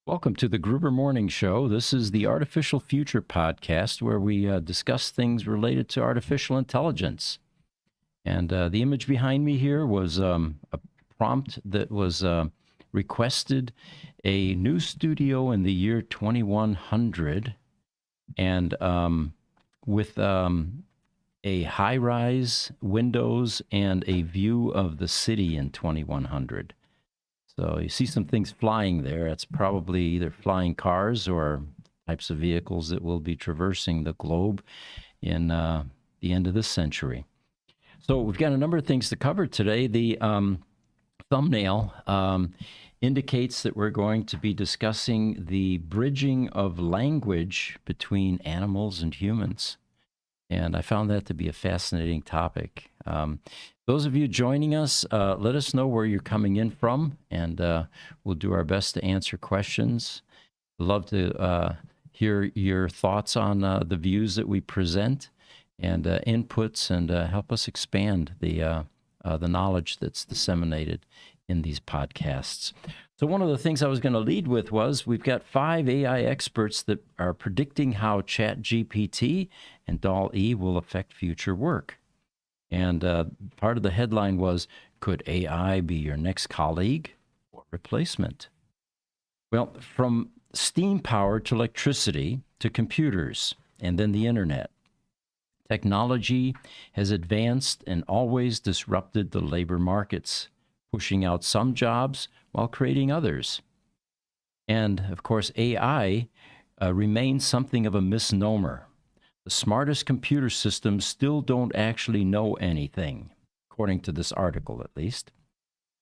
Welcome to the Gruber Morning Show. This is the Artificial Future podcast where we discuss things related to artificial intelligence. And the image behind me here was a prompt that was requested a new studio in the year 2100 and with a high-rise windows and a view of the city in 2100. So you see some things flying there. It's probably either flying cars or types of vehicles that will be traversing the globe in the end of this century. So we've got a number of things to cover today. The thumbnail indicates that we're going to be discussing the bridging of language between animals and humans. And I found that to be a fascinating topic. Those of you joining us, let us know where you're coming in from, and we'll do our best to answer questions. Love to hear your thoughts on the views that we present and inputs, and help us expand the knowledge that's disseminated in these podcasts. So one of the things I was going to lead with was we've got 5 AI experts that are predicting how ChatGPT and DALL-E will affect future work. And part of the headline was, could AI be your next colleague or replacement? Well, from steam power to electricity to computers and then the internet, technology has advanced and always disrupted the labor markets, pushing out some jobs while creating others. And of course, AI remains something of a misnomer. The smartest computer systems still don't actually know anything, according to this article at least.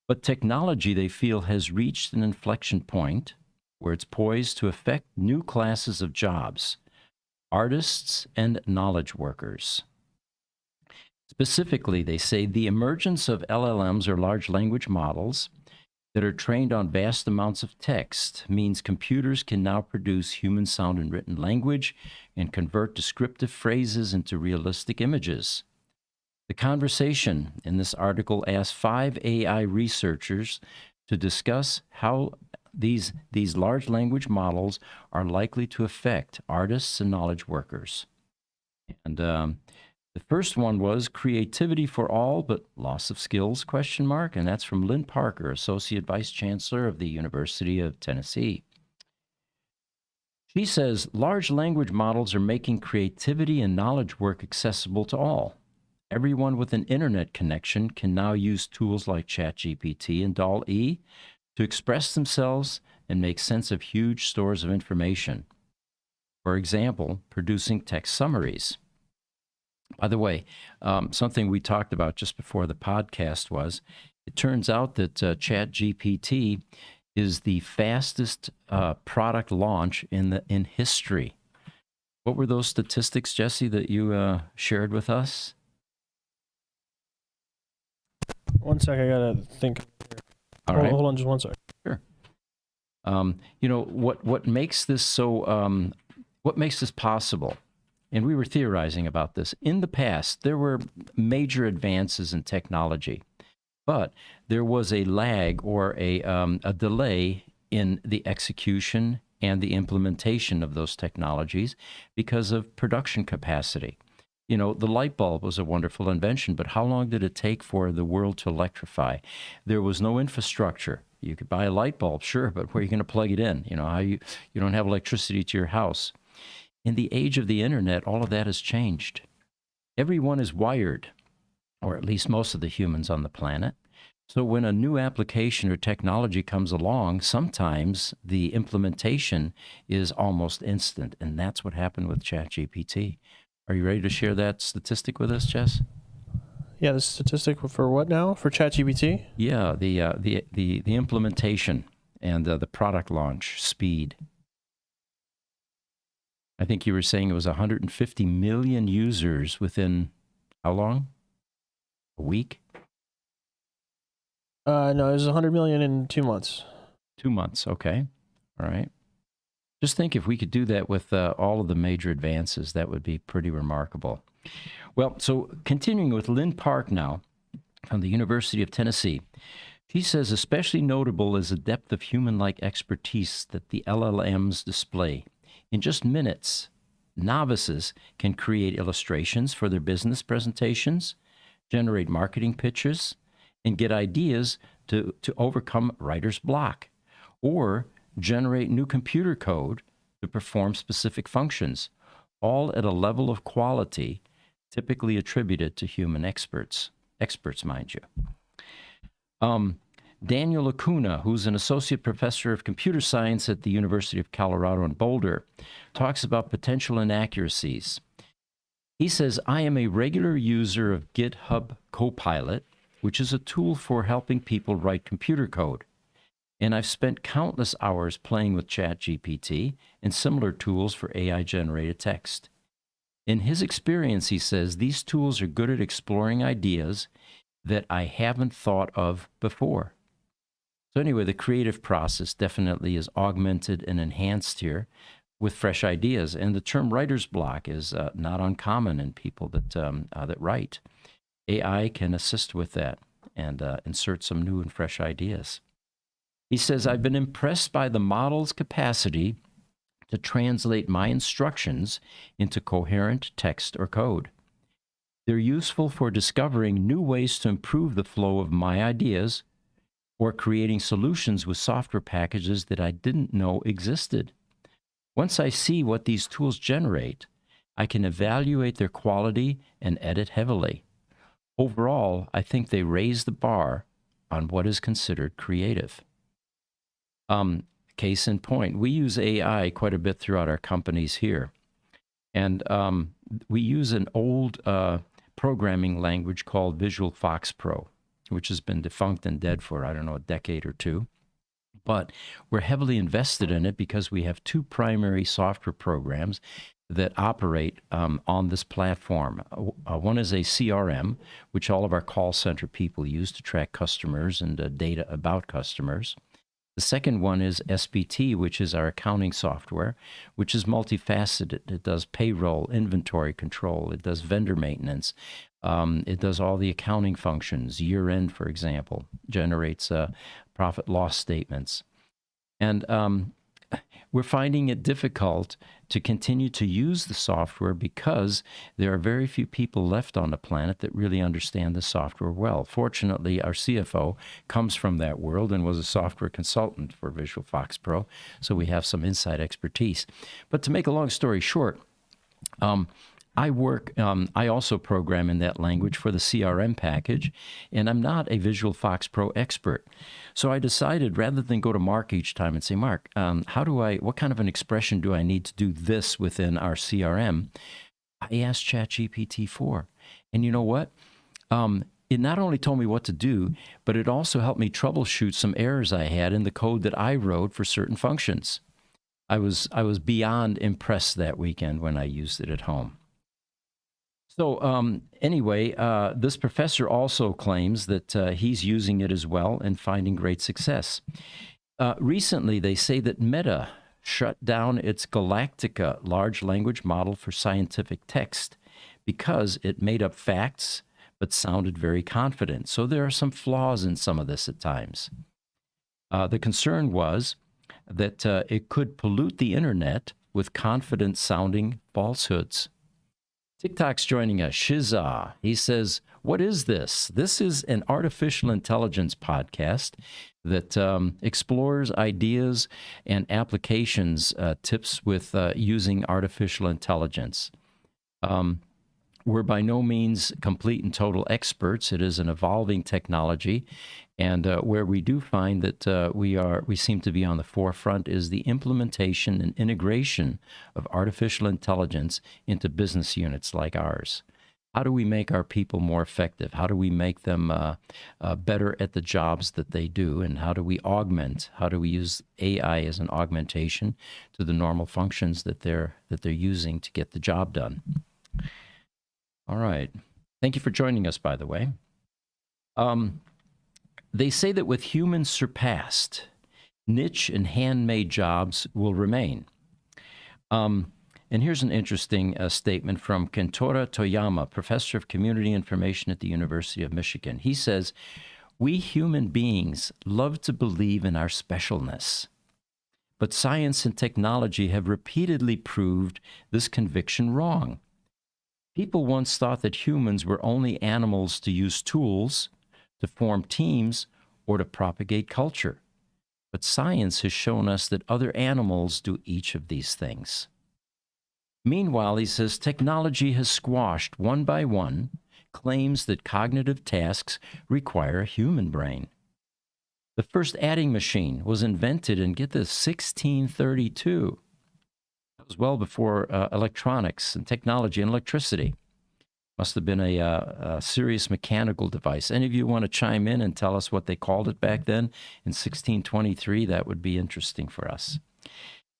But technology, they feel, has reached an inflection point where it's poised to affect new classes of jobs, artists and knowledge workers. Specifically, they say the emergence of LLMs, or large language models, that are trained on vast amounts of text means computers can now produce human sound and written language and convert descriptive phrases into realistic images. The conversation in this article asked 5 AI researchers to discuss how these large language models are likely to affect artists and knowledge workers. And the first one was creativity for all, but loss of skills, ? And that's from Lynn Parker, Associate Vice Chancellor of the University of Tennessee. She says, large language models are making creativity and knowledge work accessible to all. Everyone with an internet connection can now use tools like ChatGPT and DALL-E to express themselves and make sense of huge stores of information. For example, producing text summaries. By the way, something we talked about just before the podcast was, it turns out that ChatGPT is the fastest product launch in history. What were those statistics, Jesse, that you shared with us? One sec, I gotta think. All right. Hold on just one sec. Sure. You know, what makes this so, what makes this possible? And we were theorizing about this. In the past, there were major advances in technology, but there was a lag or a delay in the execution and the implementation of those technologies because of production capacity. You know, the light bulb was a wonderful invention, but how long did it take for the world to electrify? There was no infrastructure. You could buy a light bulb, sure, but where are you going to plug it in? You know, how you don't have electricity to your house. In the age of the internet, all of that has changed. Everyone is wired, or at least most of the humans on the planet. So when a new application or technology comes along, sometimes the implementation is almost instant, and that's what happened with ChatGPT. Are you ready to share that statistic with us, Jess? Yeah, the statistic for what now? For ChatGPT? Yeah, the implementation and the product launch speed. I think you were saying it was 150 million users within how long? A week? No, it was 100 million in 2 months. 2 months, okay. All right. Just think if we could do that with all of the major advances, that would be pretty remarkable. Well, so continuing with Lynn Park now from the University of Tennessee. She says, especially notable is the depth of human-like expertise that the LLMs display. In just minutes, novices can create illustrations for their business presentations, generate marketing pitches, and get ideas to overcome writer's block, or generate new computer code to perform specific functions, all at a level of quality typically attributed to human experts, mind you. Daniel Lacuna, who's an associate professor of computer science at the University of Colorado in Boulder, talks about potential inaccuracies. He says, I am a regular user of GitHub Copilot, which is a tool for helping people write computer code. And I've spent countless hours playing with ChatGPT and similar tools for AI-generated text. In his experience, he says, these tools are good at exploring ideas that I haven't thought of before. So anyway, the creative process definitely is augmented and enhanced here with fresh ideas. And the term writer's block is not uncommon in people that write. AI can assist with that and insert some new and fresh ideas. He says, I've been impressed by the model's capacity to translate my instructions into coherent text or code. They're useful for discovering new ways to improve the flow of my ideas or creating solutions with software packages that I didn't know existed. Once I see what these tools generate, I can evaluate their quality and edit heavily. Overall, I think they raise the bar on what is considered creative. Case in point, we use AI quite a bit throughout our companies here. And we use an old programming language called Visual Fox Pro, which has been defunct and dead for, I don't know, a decade or two. But we're heavily invested in it because we have two primary software programs that operate on this platform. One is a CRM, which all of our call center people use to track customers and data about customers. The second one is SPT, which is our accounting software, which is multifaceted. It does payroll, inventory control, it does vendor maintenance, it does all the accounting functions. Year end, for example, generates profit loss statements. And we're finding it difficult to continue to use the software because there are very few people left on the planet that really understand the software well. Fortunately, our CFO comes from that world and was a software consultant for Visual Fox Pro, so we have some inside expertise. But to make a long story short, I also program in that language for the CRM package, and I'm not a Visual Fox Pro expert. So I decided, rather than go to Mark each time and say, Mark, what kind of an expression do I need to do this within our CRM? I asked ChatGPT 4. And you know what? It not only told me what to do, but it also helped me troubleshoot some errors I had in the code that I wrote for certain functions. I was beyond impressed that weekend when I used it at home. So anyway, this professor also claims that he's using it as well and finding great success. Recently, they say that Meta shut down its Galactica large language model for scientific text because it made up facts but sounded very confident. So there are some flaws in some of this at times. The concern was that it could pollute the internet with confident-sounding falsehoods. TikTok's joining us. Shiza. He says, what is this? This is an artificial intelligence podcast that explores ideas and applications, tips with using artificial intelligence. We're by no means complete and total experts. It is an evolving technology. And where we do find that we seem to be on the forefront is the implementation and integration of artificial intelligence into business units like ours. How do we make our people more effective? How do we make them better at the jobs that they do? And how do we use AI as an augmentation to the normal functions that they're using to get the job done? All right. Thank you for joining us, by the way. They say that with humans surpassed, niche and handmade jobs will remain. And here's an interesting statement from Kentora Toyama, professor of community information at the University of Michigan. He says, We human beings love to believe in our specialness, but science and technology have repeatedly proved this conviction wrong. People once thought that humans were only animals to use tools, to form teams, or to propagate culture. But science has shown us that other animals do each of these things. Meanwhile, he says, technology has squashed one by one claims that cognitive tasks require a human brain. The first adding machine was invented in, get this, 1632. That was well before electronics and technology and electricity. Must have been a serious mechanical device. Any of you want to chime in and tell us what they called it back then in 1623? That would be interesting for us.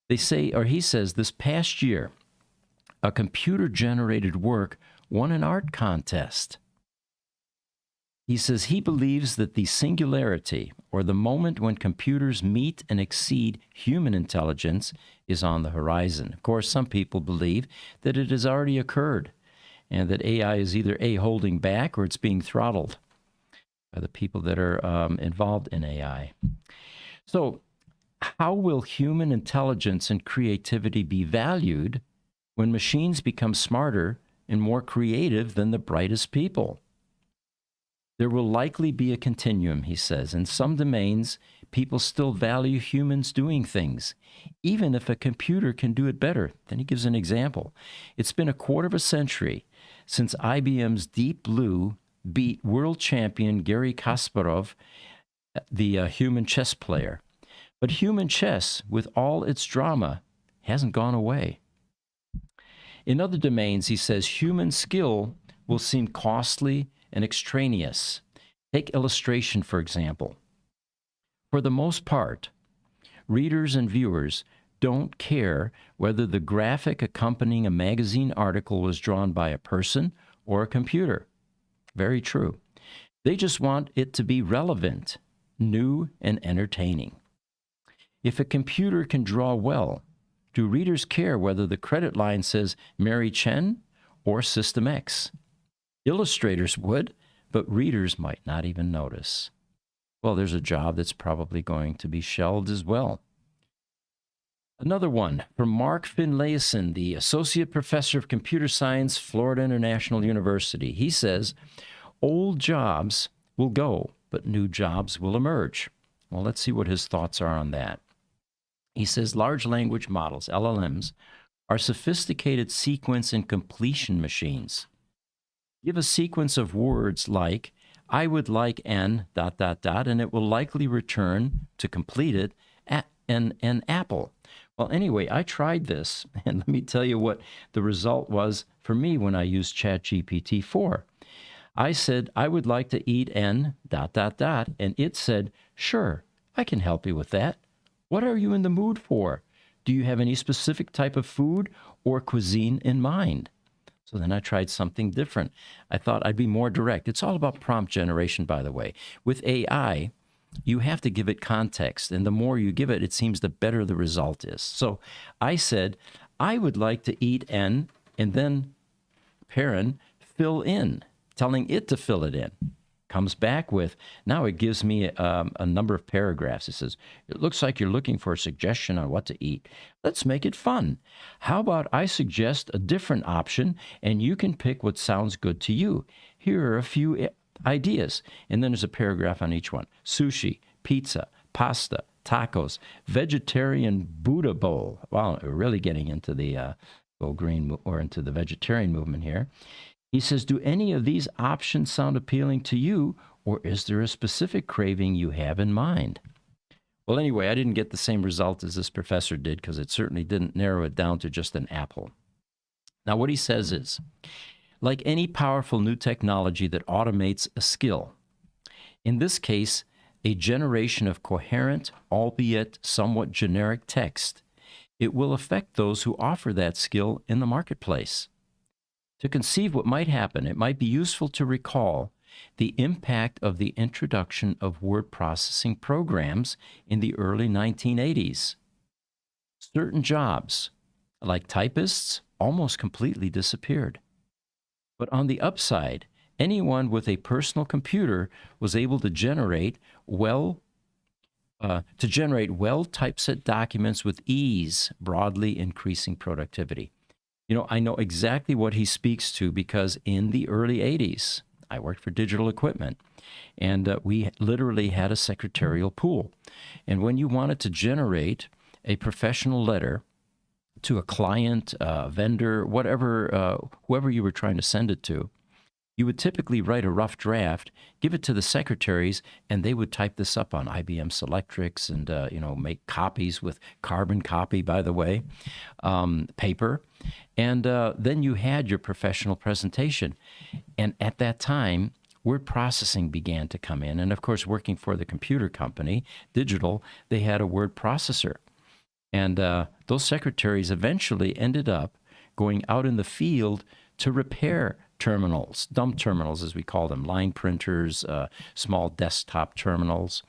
They say, or he says, this past year, a computer-generated work won an art contest. He says he believes that the singularity, or the moment when computers meet and exceed human intelligence, is on the horizon. Of course, some people believe that it has already occurred, and that AI is either A, holding back, or it's being throttled by the people that are involved in AI. So, how will human intelligence and creativity be valued when machines become smarter and more creative than the brightest people? There will likely be a continuum, he says. In some domains, people still value humans doing things, even if a computer can do it better. Then he gives an example. It's been a quarter of a century since IBM's Deep Blue beat world champion Garry Kasparov, the human chess player. But human chess, with all its drama, hasn't gone away. In other domains, he says, human skill will seem costly and extraneous. Take illustration, for example. For the most part, readers and viewers don't care whether the graphic accompanying a magazine article was drawn by a person or a computer. Very true. They just want it to be relevant, new, and entertaining. If a computer can draw well, do readers care whether the credit line says Mary Chen or System X? Illustrators would, but readers might not even notice. Well, there's a job that's probably going to be shelved as well. Another one from Mark Finlayson, the Associate Professor of Computer Science, Florida International University. He says, old jobs will go, but new jobs will emerge. Well, let's see what his thoughts are on that. He says large language models, LLMs, are sophisticated sequence and completion machines. Give a sequence of words like, I would like an ... and it will likely return, to complete it, an apple. Well, anyway, I tried this, and let me tell you what the result was for me when I used ChatGPT 4. I said, I would like to eat an ... and it said, sure, I can help you with that. What are you in the mood for? Do you have any specific type of food or cuisine in mind? So then I tried something different. I thought I'd be more direct. It's all about prompt generation, by the way. With AI, you have to give it context, and the more you give it, it seems the better the result is. So I said, I would like to eat an, and then Perrin, fill in, telling it to fill it in. Comes back with, now it gives me a number of paragraphs. It says, it looks like you're looking for a suggestion on what to eat. Let's make it fun. How about I suggest a different option and you can pick what sounds good to you? Here are a few ideas. And then there's a paragraph on each one. Sushi, pizza, pasta, tacos, vegetarian Buddha bowl. Wow, we're really getting into the go green or into the vegetarian movement here. He says, do any of these options sound appealing to you, or is there a specific craving you have in mind? Well, anyway, I didn't get the same result as this professor did because it certainly didn't narrow it down to just an apple. Now, what he says is, like any powerful new technology that automates a skill, in this case, a generation of coherent, albeit somewhat generic text, it will affect those who offer that skill in the marketplace. To conceive what might happen, it might be useful to recall the impact of the introduction of word processing programs in the early 1980s. Certain jobs, like typists, almost completely disappeared. But on the upside, anyone with a personal computer was able to generate well typeset documents with ease, broadly increasing productivity. You know, I know exactly what he speaks to because in the early 80s, I worked for digital equipment, and we literally had a secretarial pool. And when you wanted to generate a professional letter to a client, vendor, whatever, whoever you were trying to send it to, you would typically write a rough draft, give it to the secretaries, and they would type this up on IBM Selectrics and, make copies with carbon copy, by the way, paper. And then you had your professional presentation. And at that time, word processing began to come in. And of course, working for the computer company, digital, they had a word processor. And those secretaries eventually ended up going out in the field to repair terminals, dumb terminals as we call them, line printers, small desktop terminals.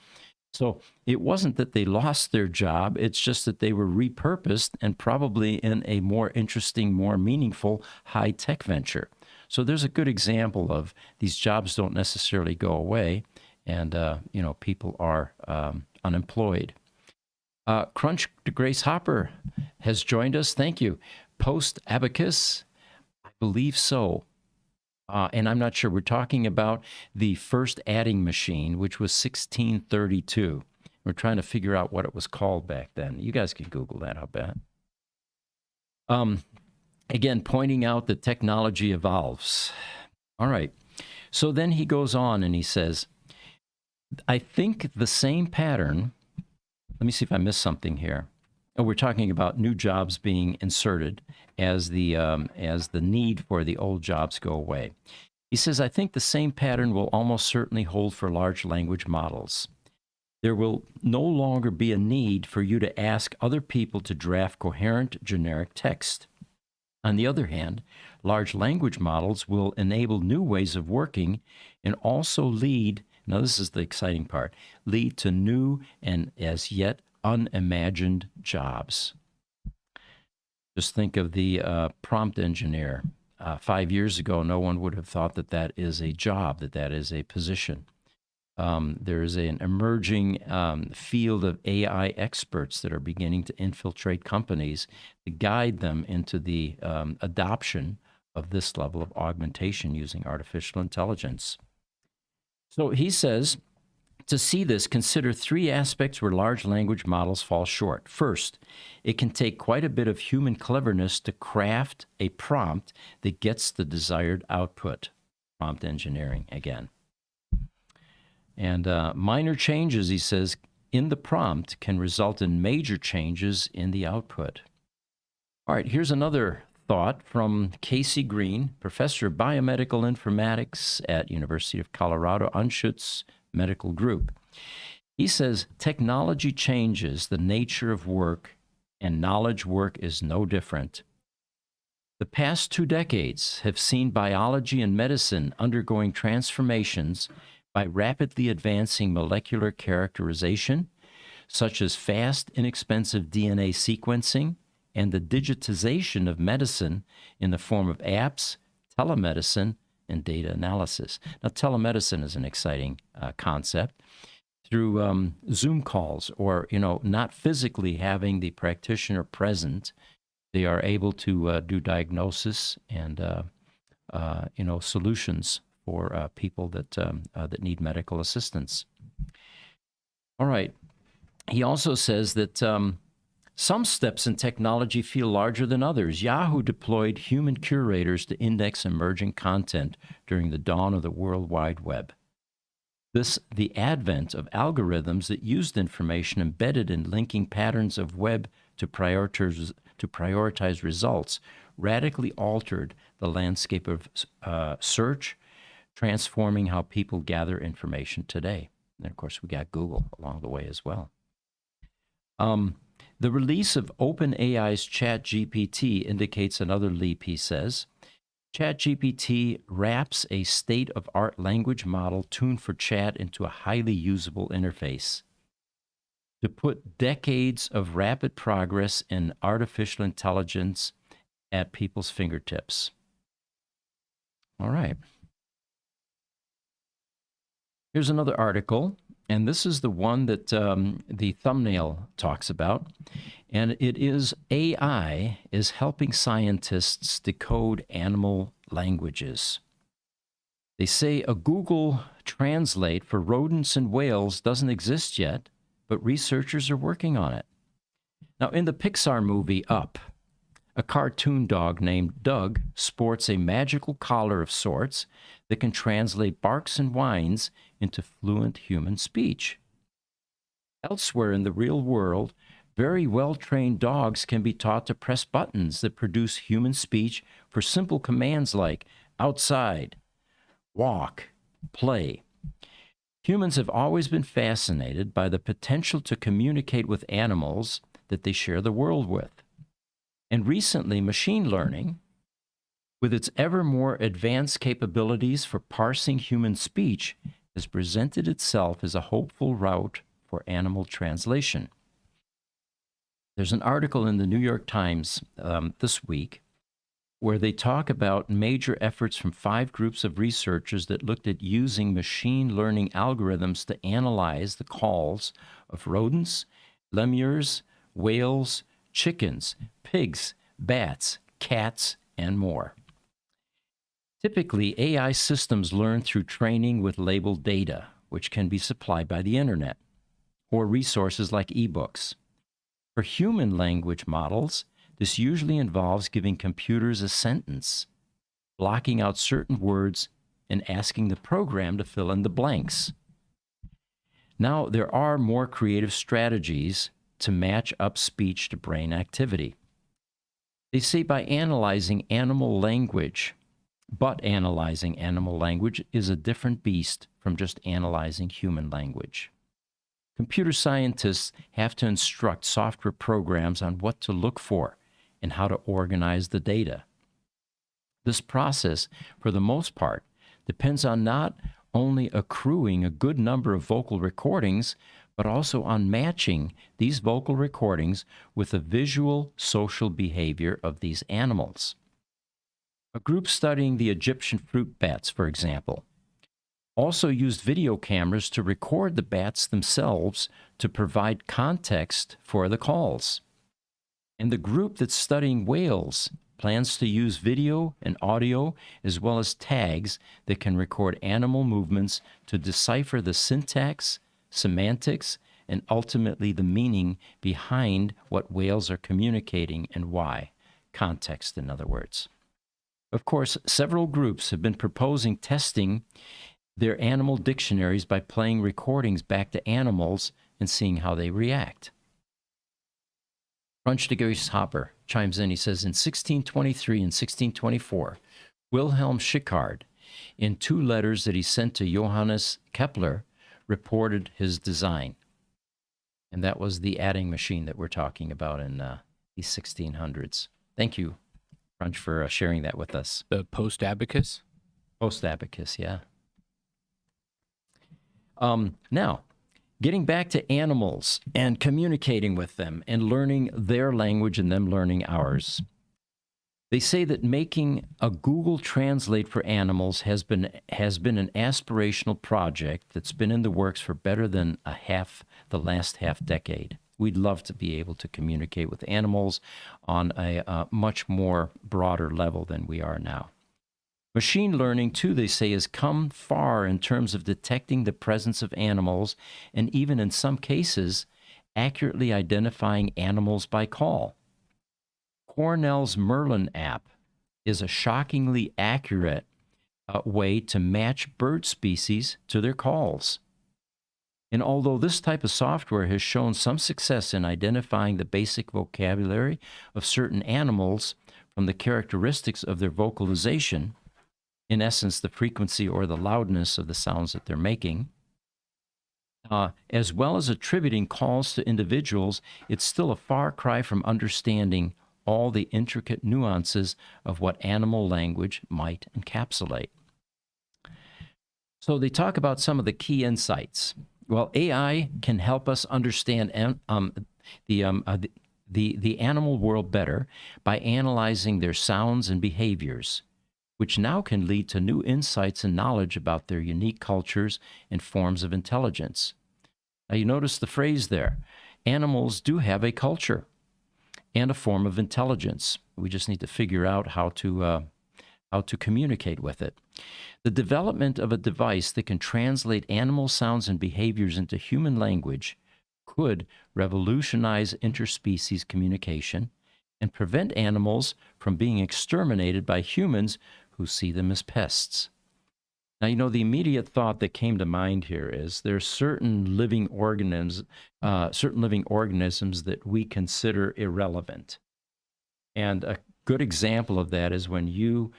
So it wasn't that they lost their job, it's just that they were repurposed and probably in a more interesting, more meaningful high-tech venture. So there's a good example of these jobs don't necessarily go away, and people are unemployed. Crunch to Grace Hopper has joined us. Thank you. Post abacus, I believe so. And I'm not sure. We're talking about the first adding machine, which was 1632. We're trying to figure out what it was called back then. You guys can Google that, I'll bet. Again, pointing out that technology evolves. All right. So then he goes on and he says, I think the same pattern. Let me see if I missed something here. Oh, we're talking about new jobs being inserted as the need for the old jobs go away. He says, I think the same pattern will almost certainly hold for large language models. There will no longer be a need for you to ask other people to draft coherent, generic text. On the other hand, large language models will enable new ways of working and also lead, now this is the exciting part, lead to new and as yet unimagined jobs. Just think of the prompt engineer. 5 years ago, no one would have thought that that is a job, that is a position. There is an emerging field of AI experts that are beginning to infiltrate companies to guide them into the adoption of this level of augmentation using artificial intelligence. So he says, to see this, consider three aspects where large language models fall short. First, it can take quite a bit of human cleverness to craft a prompt that gets the desired output. Prompt engineering again. And minor changes, he says, in the prompt can result in major changes in the output. All right, here's another thought from Casey Green, professor of biomedical informatics at University of Colorado, Anschutz Medical Group. He says, technology changes the nature of work, and knowledge work is no different. The past 2 decades have seen biology and medicine undergoing transformations by rapidly advancing molecular characterization, such as fast, inexpensive DNA sequencing, and the digitization of medicine in the form of apps, telemedicine, and data analysis. Now, telemedicine is an exciting concept. Through Zoom calls or, not physically having the practitioner present, they are able to do diagnosis and, solutions for people that need medical assistance. All right. He also says that some steps in technology feel larger than others. Yahoo deployed human curators to index emerging content during the dawn of the World Wide Web. The advent of algorithms that used information embedded in linking patterns of web to prioritize results radically altered the landscape of search, transforming how people gather information today. And of course, we got Google along the way as well. The release of OpenAI's ChatGPT indicates another leap, he says. ChatGPT wraps a state-of-art language model tuned for chat into a highly usable interface. To put decades of rapid progress in artificial intelligence at people's fingertips. All right. Here's another article, and this is the one that the thumbnail talks about. And it is AI is helping scientists decode animal languages. They say a Google Translate for rodents and whales doesn't exist yet, but researchers are working on it. Now, in the Pixar movie Up, a cartoon dog named Doug sports a magical collar of sorts that can translate barks and whines into fluent human speech. Elsewhere in the real world, very well-trained dogs can be taught to press buttons that produce human speech for simple commands like outside, walk, play. Humans have always been fascinated by the potential to communicate with animals that they share the world with. And recently, machine learning, with its ever more advanced capabilities for parsing human speech, has presented itself as a hopeful route for animal translation. There's an article in the New York Times this week where they talk about major efforts from 5 groups of researchers that looked at using machine learning algorithms to analyze the calls of rodents, lemurs, whales, chickens, pigs, bats, cats, and more. Typically, AI systems learn through training with labeled data, which can be supplied by the internet, or resources like ebooks. For human language models, this usually involves giving computers a sentence, blocking out certain words, and asking the program to fill in the blanks. Now, there are more creative strategies to match up speech to brain activity. They say by analyzing animal language, but analyzing animal language is a different beast from just analyzing human language. Computer scientists have to instruct software programs on what to look for and how to organize the data. This process, for the most part, depends on not only accruing a good number of vocal recordings, but also on matching these vocal recordings with the visual social behavior of these animals. A group studying the Egyptian fruit bats, for example, also used video cameras to record the bats themselves to provide context for the calls. And the group that's studying whales plans to use video and audio as well as tags that can record animal movements to decipher the syntax, semantics, and ultimately the meaning behind what whales are communicating and why. Context, in other words. Of course, several groups have been proposing testing their animal dictionaries by playing recordings back to animals and seeing how they react. Brunch Hopper chimes in. He says, in 1623 and 1624, Wilhelm Schickard, in 2 letters that he sent to Johannes Kepler, reported his design. And that was the adding machine that we're talking about in the 1600s. Thank you, Brunch, for sharing that with us. The post-abacus? Post-abacus, yeah. Now, getting back to animals and communicating with them and learning their language and them learning ours. They say that making a Google Translate for animals has been an aspirational project that's been in the works for better than the last half decade. We'd love to be able to communicate with animals on a much more broader level than we are now. Machine learning, too, they say, has come far in terms of detecting the presence of animals and even in some cases, accurately identifying animals by call. Cornell's Merlin app is a shockingly accurate way to match bird species to their calls. And although this type of software has shown some success in identifying the basic vocabulary of certain animals from the characteristics of their vocalization, in essence, the frequency or the loudness of the sounds that they're making, as well as attributing calls to individuals, it's still a far cry from understanding all the intricate nuances of what animal language might encapsulate. So they talk about some of the key insights. Well, AI can help us understand the animal world better by analyzing their sounds and behaviors. which now can lead to new insights and knowledge about their unique cultures and forms of intelligence. Now, you notice the phrase there. Animals do have a culture and a form of intelligence. We just need to figure out how to communicate with it. The development of a device that can translate animal sounds and behaviors into human language could revolutionize interspecies communication and prevent animals from being exterminated by humans who see them as pests. Now, the immediate thought that came to mind here is there's certain living organisms that we consider irrelevant. And a good example of that is when you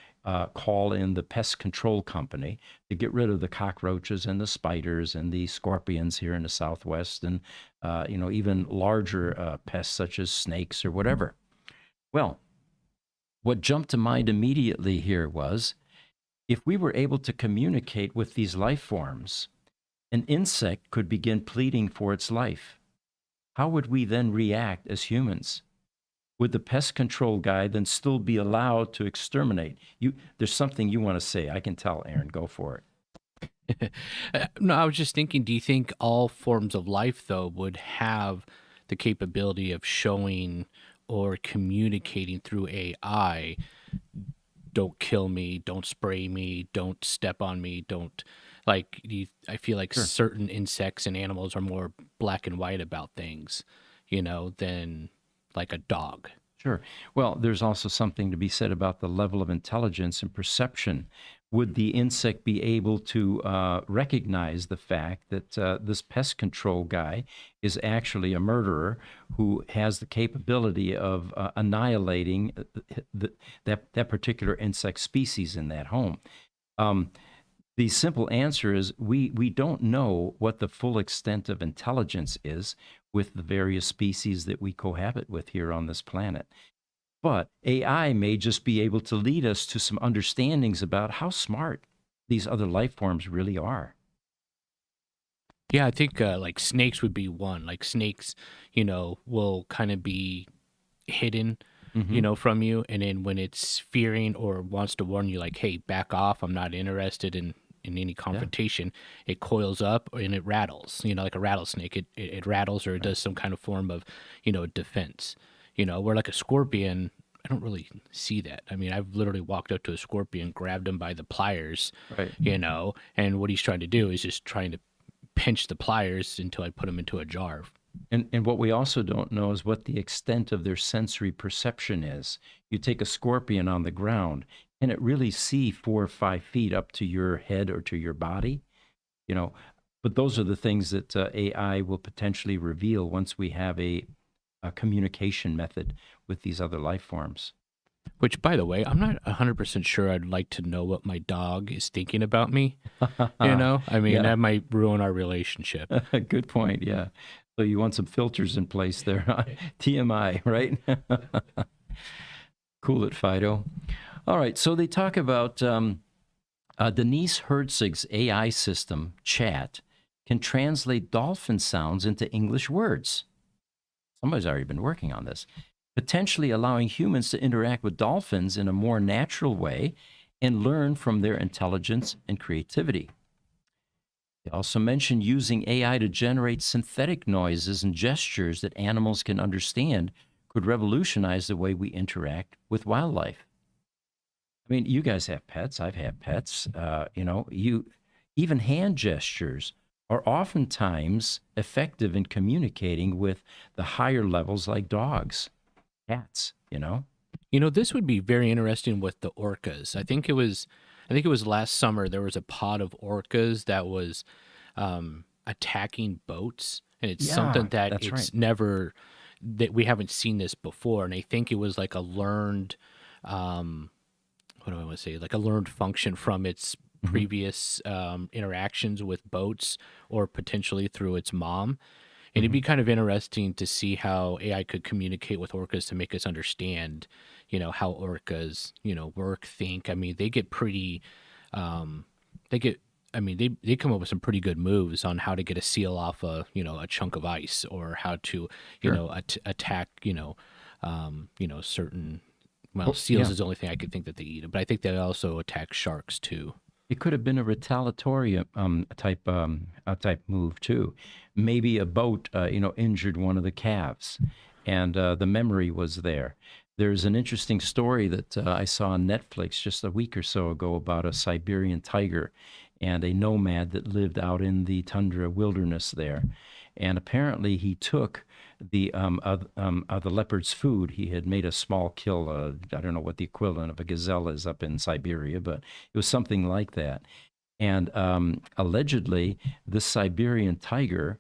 call in the pest control company to get rid of the cockroaches and the spiders and the scorpions here in the Southwest, and even larger pests such as snakes or whatever. Well, what jumped to mind immediately here was, if we were able to communicate with these life forms, an insect could begin pleading for its life. How would we then react as humans? Would the pest control guy then still be allowed to exterminate? There's something you want to say. I can tell, Aaron. Go for it. No, I was just thinking, do you think all forms of life, though, would have the capability of showing or communicating through AI, don't kill me, don't spray me, don't step on me, don't, like, I feel like certain insects and animals are more black and white about things, than like a dog. Sure. Well, there's also something to be said about the level of intelligence and perception. Would the insect be able to recognize the fact that this pest control guy is actually a murderer who has the capability of annihilating that particular insect species in that home? The simple answer is we don't know what the full extent of intelligence is with the various species that we cohabit with here on this planet. But AI may just be able to lead us to some understandings about how smart these other life forms really are. Yeah, I think like snakes would be one. Like snakes, will kind of be hidden, from you. And then when it's fearing or wants to warn you, like, hey, back off, I'm not interested in any confrontation, it coils up and it rattles, like a rattlesnake. It rattles, or it does some kind of form of, defense. Where like a scorpion, I don't really see that. I mean, I've literally walked up to a scorpion, grabbed him by the pliers, right. And what he's trying to do is just trying to pinch the pliers until I put him into a jar. And what we also don't know is what the extent of their sensory perception is. You take a scorpion on the ground, can it really see 4 or 5 feet up to your head or to your body? But those are the things that AI will potentially reveal once we have a communication method with these other life forms. Which, by the way, I'm not 100% sure I'd like to know what my dog is thinking about me. I mean, that might ruin our relationship. Good point, yeah. So you want some filters in place there. TMI, right? Cool it, Fido. All right, so they talk about Denise Herzig's AI system, Chat, can translate dolphin sounds into English words. Somebody's already been working on this, potentially allowing humans to interact with dolphins in a more natural way and learn from their intelligence and creativity. They also mentioned using AI to generate synthetic noises and gestures that animals can understand could revolutionize the way we interact with wildlife. I mean, you guys have pets. I've had pets. Even hand gestures are oftentimes effective in communicating with the higher levels like dogs, cats, This would be very interesting with the orcas. I think it was last summer there was a pod of orcas that was attacking boats, and it's something that it's right. never, that we haven't seen this before, and I think it was like a learned what do I want to say, like a learned function from its previous interactions with boats, or potentially through its mom. And it'd be kind of interesting to see how AI could communicate with orcas to make us understand, how orcas, work, think. I mean, they get pretty, they come up with some pretty good moves on how to get a seal off a chunk of ice, or how to, attack, certain Well, Oh, seals yeah. is the only thing I could think that they eat, but I think they also attack sharks too. It could have been a retaliatory type move too. Maybe a boat, injured one of the calves, and the memory was there. There's an interesting story that I saw on Netflix just a week or so ago about a Siberian tiger and a nomad that lived out in the tundra wilderness there. And apparently, he took the leopard's food. He had made a small kill. I don't know what the equivalent of a gazelle is up in Siberia, but it was something like that. And allegedly, this Siberian tiger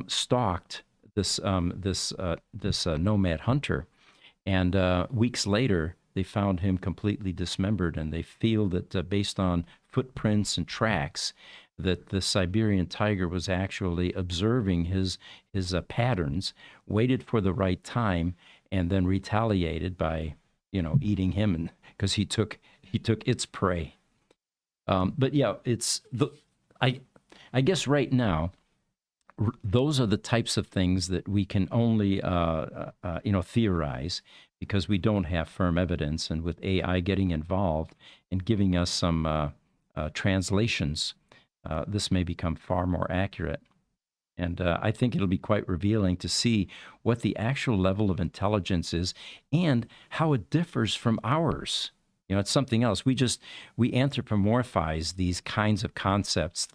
stalked this nomad hunter, and weeks later, they found him completely dismembered, and they feel that based on footprints and tracks, that the Siberian tiger was actually observing his patterns, waited for the right time, and then retaliated by, eating him, and because he took its prey. But yeah, I guess right now, those are the types of things that we can only theorize, because we don't have firm evidence. And with AI getting involved and giving us some translations, this may become far more accurate. And I think it'll be quite revealing to see what the actual level of intelligence is and how it differs from ours. It's something else. We anthropomorphize these kinds of concepts,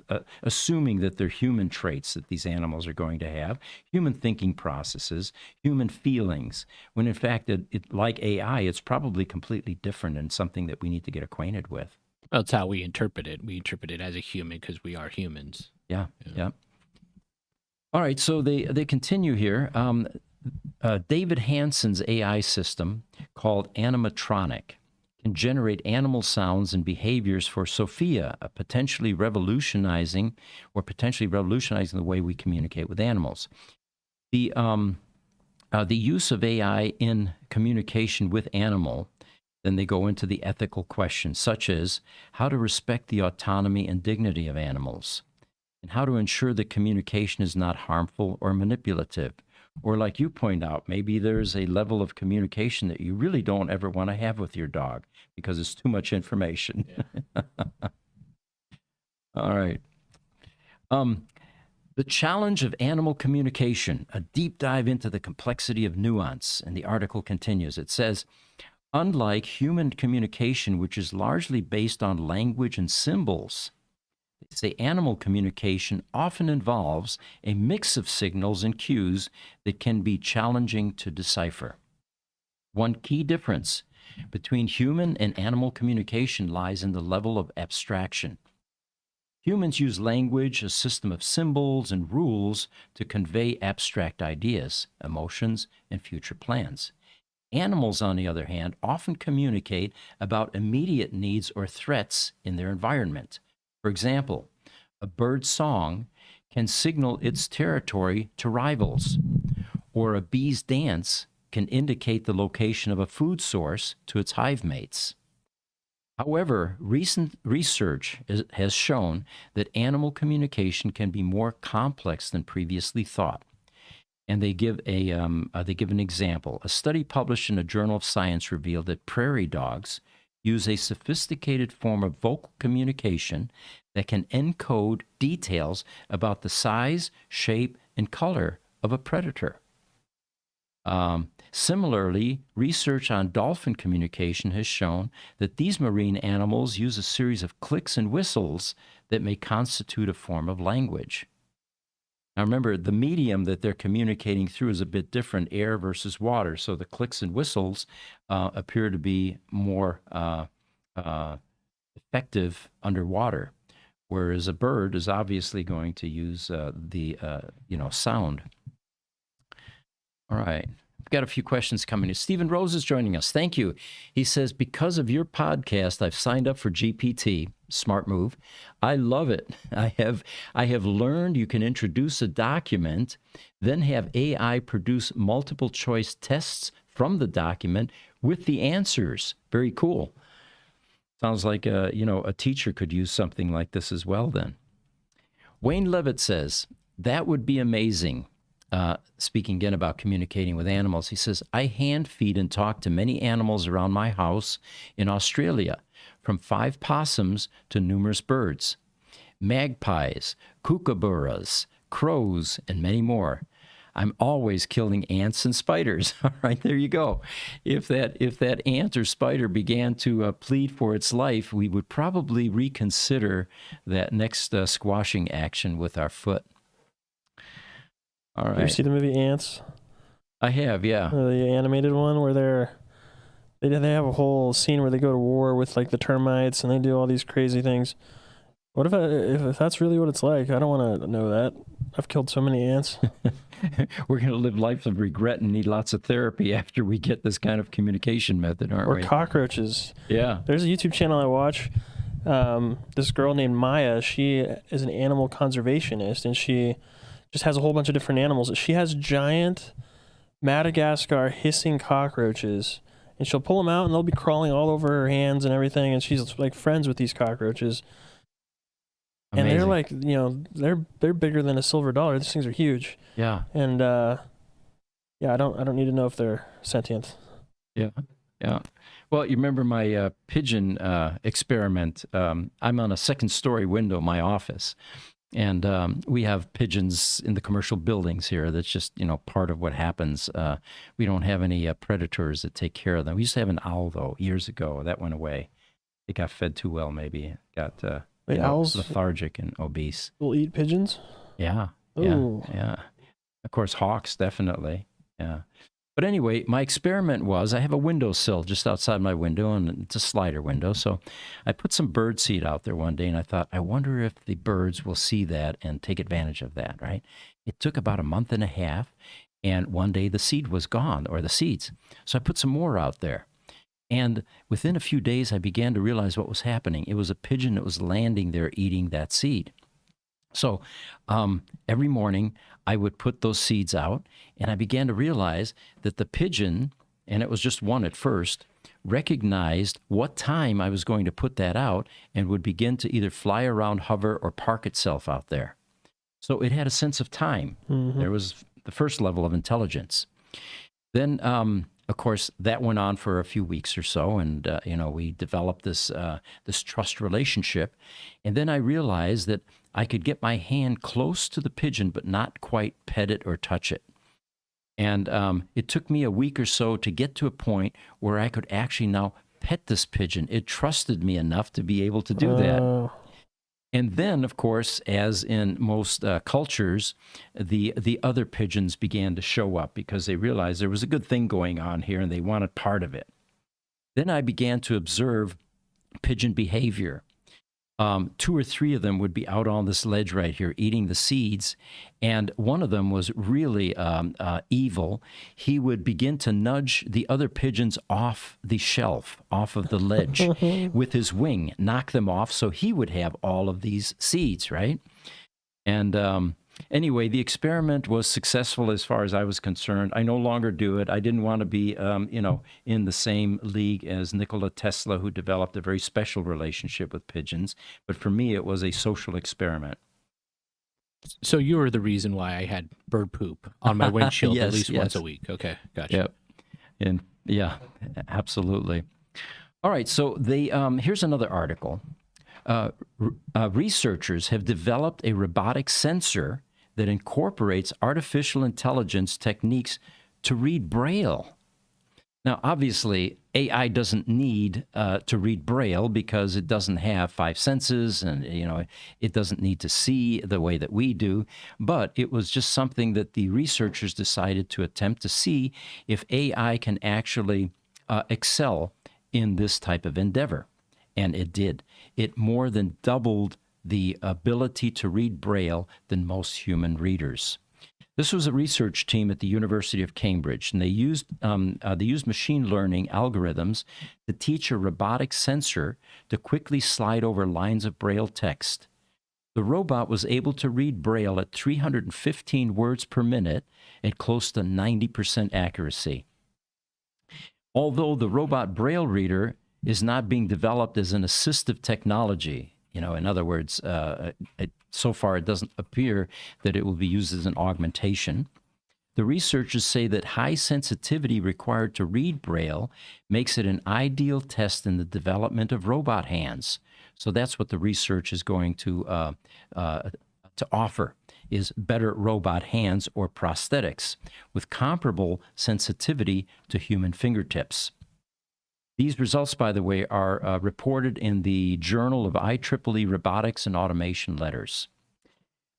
assuming that they're human traits that these animals are going to have, human thinking processes, human feelings, when in fact, like AI, it's probably completely different and something that we need to get acquainted with. Well, that's how we interpret it. We interpret it as a human because we are humans. Yeah. All right, so they continue here. David Hansen's AI system, called animatronic, can generate animal sounds and behaviors for Sophia, potentially revolutionizing the way we communicate with animals. The use of AI in communication with animal, then they go into the ethical questions, such as how to respect the autonomy and dignity of animals, and how to ensure that communication is not harmful or manipulative. Or like you point out, maybe there's a level of communication that you really don't ever want to have with your dog because it's too much information. Yeah. All right. The challenge of animal communication, a deep dive into the complexity of nuance. And the article continues. It says, unlike human communication, which is largely based on language and symbols, they say animal communication often involves a mix of signals and cues that can be challenging to decipher. One key difference between human and animal communication lies in the level of abstraction. Humans use language, a system of symbols and rules, to convey abstract ideas, emotions, and future plans. Animals, on the other hand, often communicate about immediate needs or threats in their environment. For example, a bird's song can signal its territory to rivals, or a bee's dance can indicate the location of a food source to its hive mates. However, recent research has shown that animal communication can be more complex than previously thought. And they give an example. A study published in a journal of science revealed that prairie dogs use a sophisticated form of vocal communication that can encode details about the size, shape, and color of a predator. Similarly, research on dolphin communication has shown that these marine animals use a series of clicks and whistles that may constitute a form of language. Now remember, the medium that they're communicating through is a bit different, air versus water, so the clicks and whistles appear to be more effective underwater, whereas a bird is obviously going to use sound. All right. I've got a few questions coming in. Stephen Rose is joining us. Thank you. He says, because of your podcast, I've signed up for GPT. Smart move. I love it. I have learned you can introduce a document, then have AI produce multiple choice tests from the document with the answers. Very cool. Sounds like a teacher could use something like this as well then. Wayne Levitt says, that would be amazing. speaking again about communicating with animals, he says, I hand feed and talk to many animals around my house in Australia, from 5 possums to numerous birds, magpies, kookaburras, crows, and many more. I'm always killing ants and spiders. All right, there you go. If that ant or spider began to plead for its life, we would probably reconsider that next squashing action with our foot. All You ever right. see the movie Ants? I have, yeah. The animated one where they have a whole scene where they go to war with like the termites and they do all these crazy things. What if that's really what it's like? I don't want to know that. I've killed so many ants. We're going to live lives of regret and need lots of therapy after we get this kind of communication method, aren't Or we? cockroaches. Yeah. There's a YouTube channel I watch. This girl named Maya, she is an animal conservationist, and she just has a whole bunch of different animals. She has giant Madagascar hissing cockroaches, and she'll pull them out, and they'll be crawling all over her hands and everything, and she's like friends with these cockroaches. Amazing. And they're like, they're bigger than a silver dollar. These things are huge. Yeah. And I don't need to know if they're sentient. Yeah. Yeah. Well, you remember my pigeon experiment. I'm on a second-story window in my office, and we have pigeons in the commercial buildings here. That's just, part of what happens. We don't have any predators that take care of them. We used to have an owl, though, years ago. That went away. It got fed too well, maybe. Got Wait, owls lethargic and obese. will eat pigeons? Yeah. Ooh. Yeah. Of course, hawks, definitely. Yeah. But anyway, my experiment was, I have a windowsill just outside my window, and it's a slider window. So I put some bird seed out there one day, and I thought, I wonder if the birds will see that and take advantage of that, right? It took about a month and a half, and one day the seed was gone, or the seeds. So I put some more out there. And within a few days, I began to realize what was happening. It was a pigeon that was landing there eating that seed. So every morning, I would put those seeds out, and I began to realize that the pigeon, and it was just one at first, recognized what time I was going to put that out and would begin to either fly around, hover, or park itself out there. So it had a sense of time. Mm-hmm. There was the first level of intelligence. Then, of course, that went on for a few weeks or so, and we developed this trust relationship. And then I realized that I could get my hand close to the pigeon, but not quite pet it or touch it. And it took me a week or so to get to a point where I could actually now pet this pigeon. It trusted me enough to be able to do that. And then, of course, as in most cultures, the other pigeons began to show up because they realized there was a good thing going on here and they wanted part of it. Then I began to observe pigeon behavior. 2 or 3 of them would be out on this ledge right here eating the seeds, and one of them was really evil. He would begin to nudge the other pigeons off the shelf, off of the ledge with his wing, knock them off so he would have all of these seeds, right? And anyway, the experiment was successful as far as I was concerned. I no longer do it. I didn't want to be, in the same league as Nikola Tesla, who developed a very special relationship with pigeons. But for me, it was a social experiment. So you were the reason why I had bird poop on my windshield Yes, at least yes. once a week. Okay, gotcha. Yep. And yeah, absolutely. All right. So here's another article. Researchers have developed a robotic sensor that incorporates artificial intelligence techniques to read Braille. Now, obviously, AI doesn't need to read Braille because it doesn't have 5 senses, and it doesn't need to see the way that we do. But it was just something that the researchers decided to attempt to see if AI can actually excel in this type of endeavor. And it did. It more than doubled the ability to read Braille than most human readers. This was a research team at the University of Cambridge, and they used machine learning algorithms to teach a robotic sensor to quickly slide over lines of Braille text. The robot was able to read Braille at 315 words per minute at close to 90% accuracy. Although the robot Braille reader is not being developed as an assistive technology, in other words, so far it doesn't appear that it will be used as an augmentation. The researchers say that high sensitivity required to read Braille makes it an ideal test in the development of robot hands. So that's what the research is going to offer, is better robot hands or prosthetics with comparable sensitivity to human fingertips. These results, by the way, are reported in the Journal of IEEE Robotics and Automation Letters.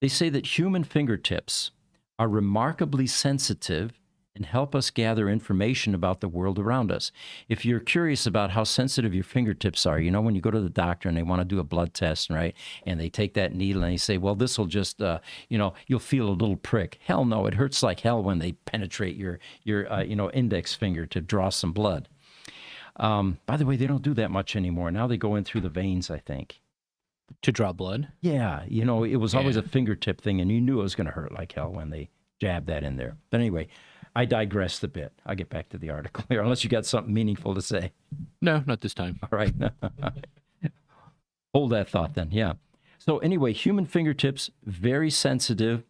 They say that human fingertips are remarkably sensitive and help us gather information about the world around us. If you're curious about how sensitive your fingertips are, you know, when you go to the doctor and they want to do a blood test, right, and they take that needle and they say, well, this will just, you'll feel a little prick. Hell no, it hurts like hell when they penetrate your index finger to draw some blood. By the way, they don't do that much anymore. Now they go in through the veins, I think. To draw blood? Yeah, it was always a fingertip thing, and you knew it was going to hurt like hell when they jabbed that in there. But anyway, I digressed a bit. I'll get back to the article here, unless you got something meaningful to say. No, not this time. All right. Hold that thought then, yeah. So anyway, human fingertips, very sensitive.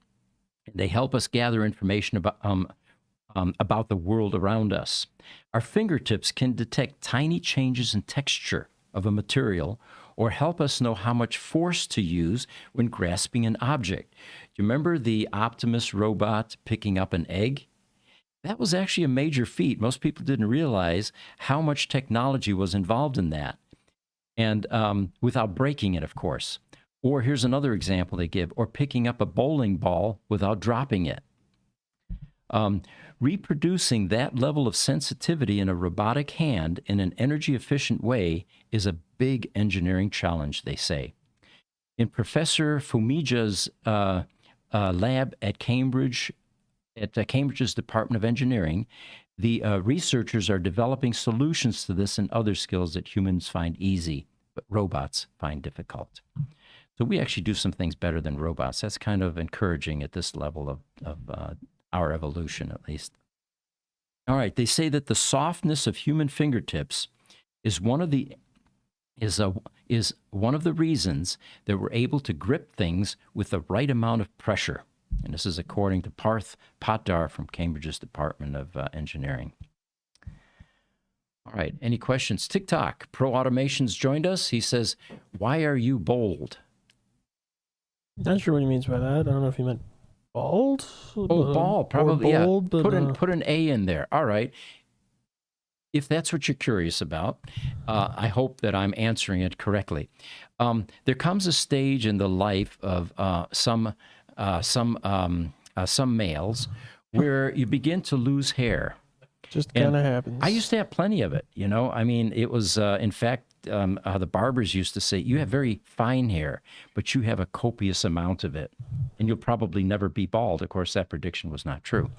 They help us gather information about the world around us. Our fingertips can detect tiny changes in texture of a material or help us know how much force to use when grasping an object. Do you remember the Optimus robot picking up an egg? That was actually a major feat. Most people didn't realize how much technology was involved in that, and without breaking it, of course. Or here's another example they give, or picking up a bowling ball without dropping it. Reproducing that level of sensitivity in a robotic hand in an energy-efficient way is a big engineering challenge, they say. In Professor Fumiga's lab at Cambridge, Cambridge's Department of Engineering, the researchers are developing solutions to this and other skills that humans find easy, but robots find difficult. So we actually do some things better than robots. That's kind of encouraging at this level of our evolution, at least. All right, they say that the softness of human fingertips is one of the reasons that we're able to grip things with the right amount of pressure. And this is according to Parth Patdar from Cambridge's Department of Engineering. All right, any questions? TikTok, Pro Automation's joined us. He says, why are you bold? Not sure what he means by that. I don't know if he meant bald. Oh, bald, probably, bold, yeah. but, Put an A in there. All right. If that's what you're curious about, I hope that I'm answering it correctly. There comes a stage in the life of some males where you begin to lose hair. Just kind of happens. I used to have plenty of it, I mean, it was, in fact, the barbers used to say, you have very fine hair, but you have a copious amount of it, and you'll probably never be bald. Of course, that prediction was not true.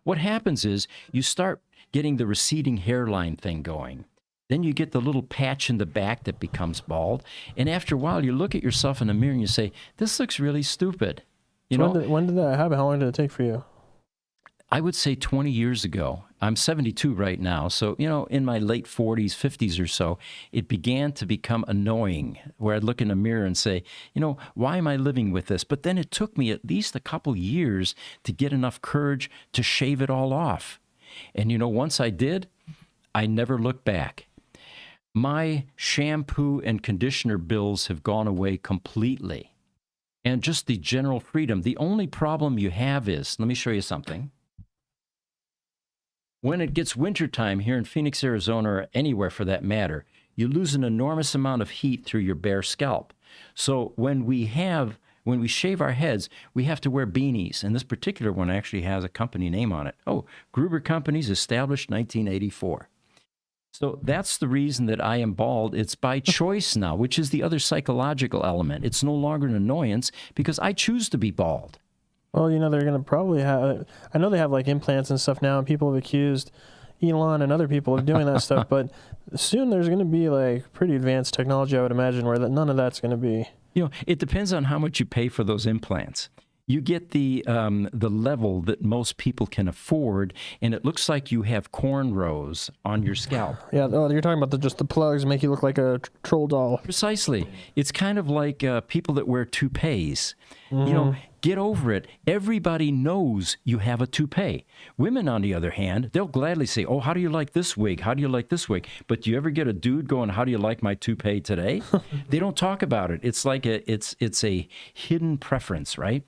What happens is you start getting the receding hairline thing going. Then you get the little patch in the back that becomes bald. And after a while, you look at yourself in the mirror and you say, this looks really stupid. When did that happen? How long did it take for you? I would say 20 years ago. I'm 72 right now. So, in my late 40s, 50s or so, it began to become annoying where I'd look in the mirror and say, why am I living with this? But then it took me at least a couple years to get enough courage to shave it all off. And, once I did, I never looked back. My shampoo and conditioner bills have gone away completely. And just the general freedom. The only problem you have is, let me show you something. When it gets wintertime here in Phoenix, Arizona, or anywhere for that matter, you lose an enormous amount of heat through your bare scalp. So when we shave our heads, we have to wear beanies. And this particular one actually has a company name on it. Oh, Gruber Companies, established 1984. So that's the reason that I am bald. It's by choice now, which is the other psychological element. It's no longer an annoyance because I choose to be bald. Well, they're going to probably have, I know they have like implants and stuff now, and people have accused Elon and other people of doing that stuff, but soon there's going to be like pretty advanced technology, I would imagine, where none of that's going to be. It depends on how much you pay for those implants. You get the level that most people can afford, and it looks like you have cornrows on your scalp. Yeah, oh, you're talking about just the plugs make you look like a troll doll. Precisely. It's kind of like people that wear toupees. Mm-hmm. You know, get over it. Everybody knows you have a toupee. Women, on the other hand, they'll gladly say, oh, how do you like this wig? How do you like this wig? But do you ever get a dude going, how do you like my toupee today? They don't talk about it. It's like it's a hidden preference, right?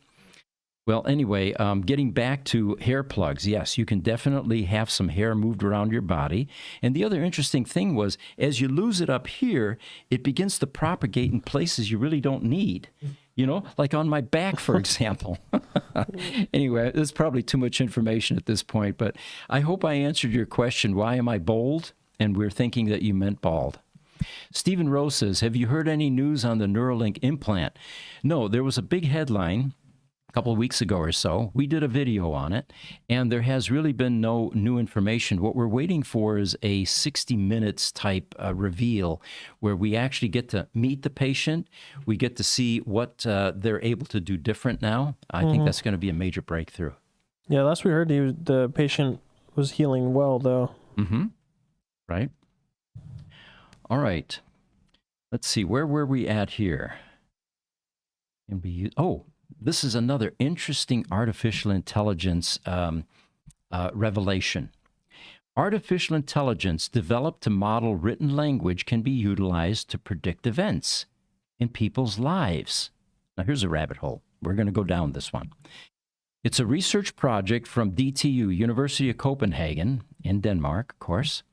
Well, anyway, getting back to hair plugs, yes, you can definitely have some hair moved around your body. And the other interesting thing was, as you lose it up here, it begins to propagate in places you really don't need. You know, like on my back, for example. Anyway, there's probably too much information at this point, but I hope I answered your question, why am I bold? And we're thinking that you meant bald. Stephen Rose says, have you heard any news on the Neuralink implant? No, there was a big headline couple of weeks ago or so. We did a video on it, and there has really been no new information. What we're waiting for is a 60 minutes type reveal where we actually get to meet the patient. We get to see what they're able to do different now. I think that's going to be a major breakthrough. Yeah, last we heard, the patient was healing well, though. Mm-hmm. Right. All right. Let's see. Where were we at here? This is another interesting artificial intelligence revelation. Artificial intelligence developed to model written language can be utilized to predict events in people's lives. Now, here's a rabbit hole. We're going to go down this one. It's a research project from DTU, University of Copenhagen, in Denmark, of course,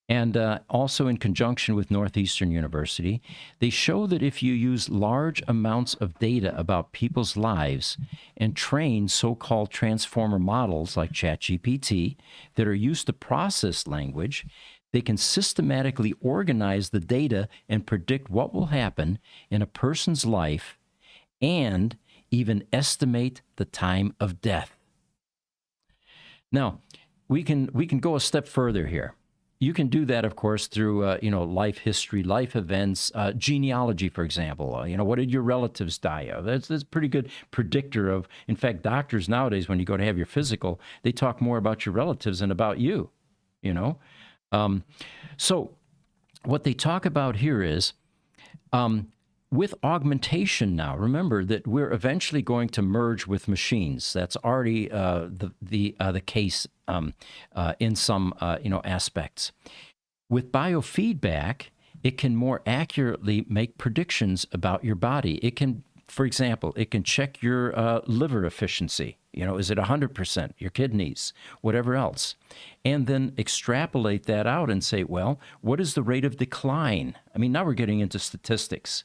and also in conjunction with Northeastern University. They show that if you use large amounts of data about people's lives and train so-called transformer models like ChatGPT that are used to process language, they can systematically organize the data and predict what will happen in a person's life and even estimate the time of death. Now, we can go a step further here. You can do that, of course, through, life history, life events, genealogy, for example. What did your relatives die of? That's a pretty good predictor of, in fact, doctors nowadays, when you go to have your physical, they talk more about your relatives than about you, So what they talk about here is, with augmentation now, remember that we're eventually going to merge with machines. That's already the case in some aspects. With biofeedback, it can more accurately make predictions about your body. It can, for example, it can check your liver efficiency. Is it 100%? Your kidneys, whatever else, and then extrapolate that out and say, well, what is the rate of decline? I mean, now we're getting into statistics,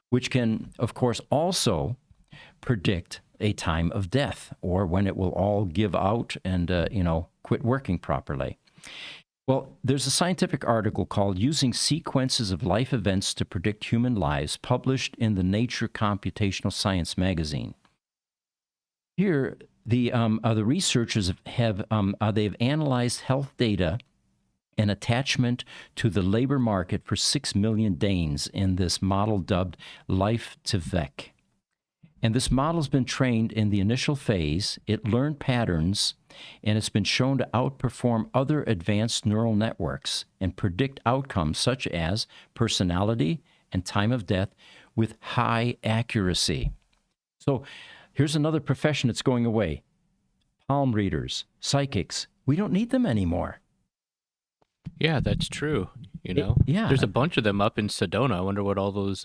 which can, of course, also predict a time of death or when it will all give out and, quit working properly. Well, there's a scientific article called Using Sequences of Life Events to Predict Human Lives, published in the Nature Computational Science magazine. Here, the researchers have they've analyzed health data and attachment to the labor market for 6 million Danes in this model dubbed Life to Vec. And this model's been trained in the initial phase. It learned patterns, and it's been shown to outperform other advanced neural networks and predict outcomes such as personality and time of death with high accuracy. So here's another profession that's going away. Palm readers, psychics. We don't need them anymore. Yeah, that's true. Yeah. There's a bunch of them up in Sedona. I wonder what all those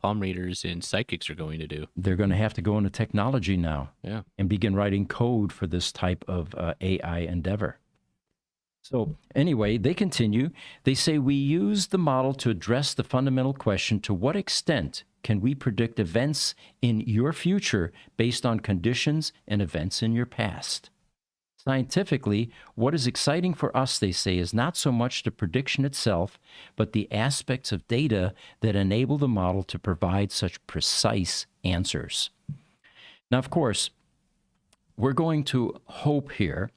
palm readers and psychics are going to do. They're going to have to go into technology now, yeah, and begin writing code for this type of AI endeavor. So anyway, they continue. They say we use the model to address the fundamental question, to what extent can we predict events in your future based on conditions and events in your past? Scientifically, what is exciting for us, they say, is not so much the prediction itself, but the aspects of data that enable the model to provide such precise answers. Now, of course, we're going to hope here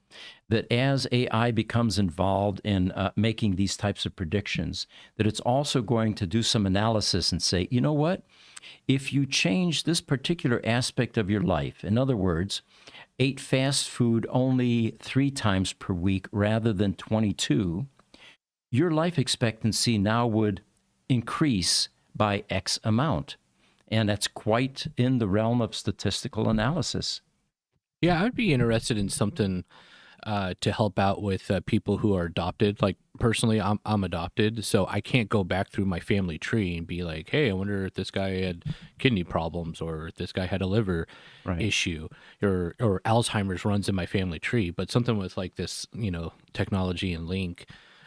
that as AI becomes involved in making these types of predictions, that it's also going to do some analysis and say, you know what? If you change this particular aspect of your life, in other words, ate fast food only 3 times per week rather than 22, your life expectancy now would increase by X amount. And that's quite in the realm of statistical analysis. Yeah, I'd be interested in something to help out with people who are adopted. Like personally, I'm adopted, so I can't go back through my family tree and be like, "Hey, I wonder if this guy had kidney problems or if this guy had a liver issue or Alzheimer's runs in my family tree." But something with like this, technology and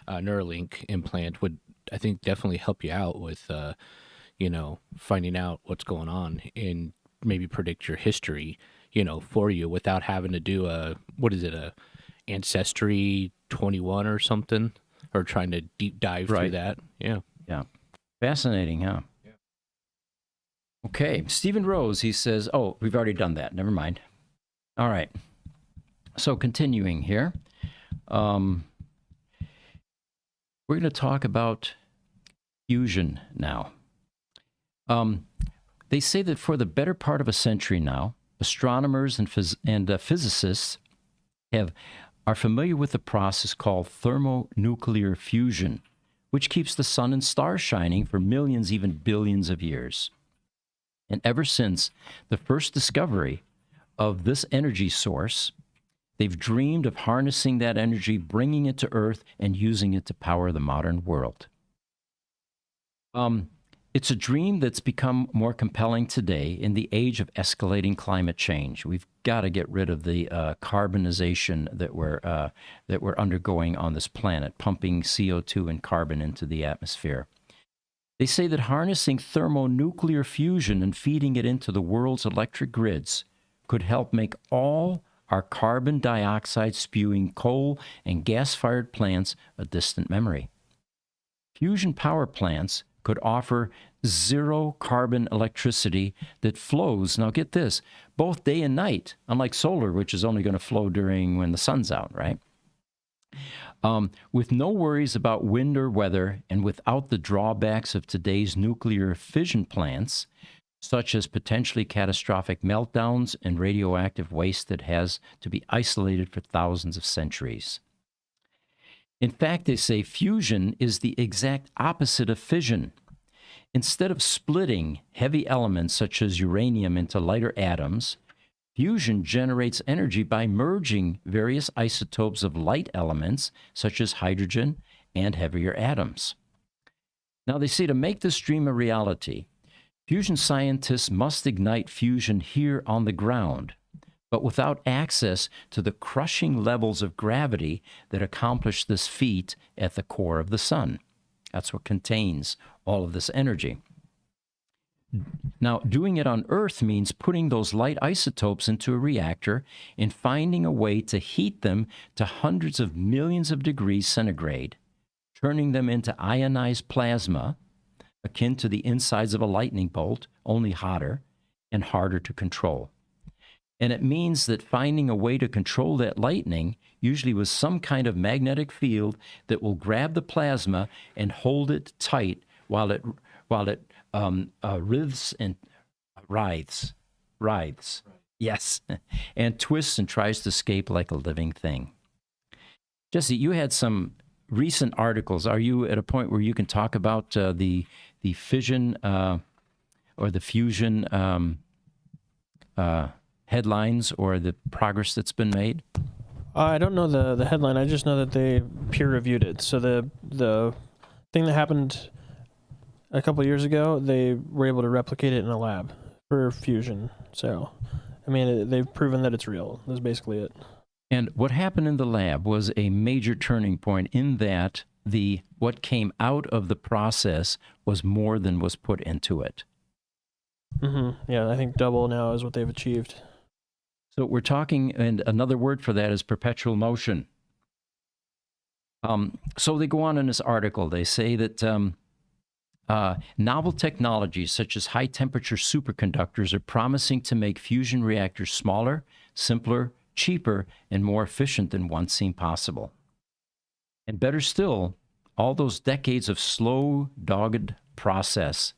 Neuralink implant would, I think, definitely help you out with, finding out what's going on and maybe predict your history, for you without having to do a Ancestry 21 or something, or trying to deep dive through that. Yeah. Fascinating, huh? Yeah. Okay. Stephen Rose, he says, oh, we've already done that. Never mind. All right. So continuing here, we're going to talk about fusion now. They say that for the better part of a century now, astronomers and physicists are familiar with the process called thermonuclear fusion, which keeps the sun and stars shining for millions, even billions of years. And ever since the first discovery of this energy source, they've dreamed of harnessing that energy, bringing it to Earth, and using it to power the modern world. It's a dream that's become more compelling today in the age of escalating climate change. We've got to get rid of the carbonization that we're undergoing on this planet, pumping CO2 and carbon into the atmosphere. They say that harnessing thermonuclear fusion and feeding it into the world's electric grids could help make all our carbon dioxide spewing coal and gas-fired plants a distant memory. Fusion power plants could offer zero carbon electricity that flows, now get this, both day and night, unlike solar, which is only going to flow during when the sun's out, right? With no worries about wind or weather, and without the drawbacks of today's nuclear fission plants, such as potentially catastrophic meltdowns and radioactive waste that has to be isolated for thousands of centuries. In fact, they say fusion is the exact opposite of fission. Instead of splitting heavy elements such as uranium into lighter atoms, fusion generates energy by merging various isotopes of light elements such as hydrogen and heavier atoms. Now, they say to make this dream a reality, fusion scientists must ignite fusion here on the ground, but without access to the crushing levels of gravity that accomplish this feat at the core of the sun. That's what contains all of this energy. Now, doing it on Earth means putting those light isotopes into a reactor and finding a way to heat them to hundreds of millions of degrees centigrade, turning them into ionized plasma, akin to the insides of a lightning bolt, only hotter and harder to control. And it means that finding a way to control that lightning, usually with some kind of magnetic field that will grab the plasma and hold it tight while it writhes and writhes. Yes, and twists and tries to escape like a living thing. Jesse, you had some recent articles. Are you at a point where you can talk about the fission or the fusion headlines or the progress that's been made? I don't know the headline. I just know that they peer-reviewed it. So the thing that happened a couple of years ago, they were able to replicate it in a lab for fusion. So, I mean, they've proven that it's real. That's basically it. And what happened in the lab was a major turning point in that what came out of the process was more than was put into it. Mm-hmm. Yeah, I think double now is what they've achieved. So we're talking, and another word for that is perpetual motion. So they go on in this article. They say that novel technologies such as high-temperature superconductors are promising to make fusion reactors smaller, simpler, cheaper, and more efficient than once seemed possible. And better still, all those decades of slow, dogged progress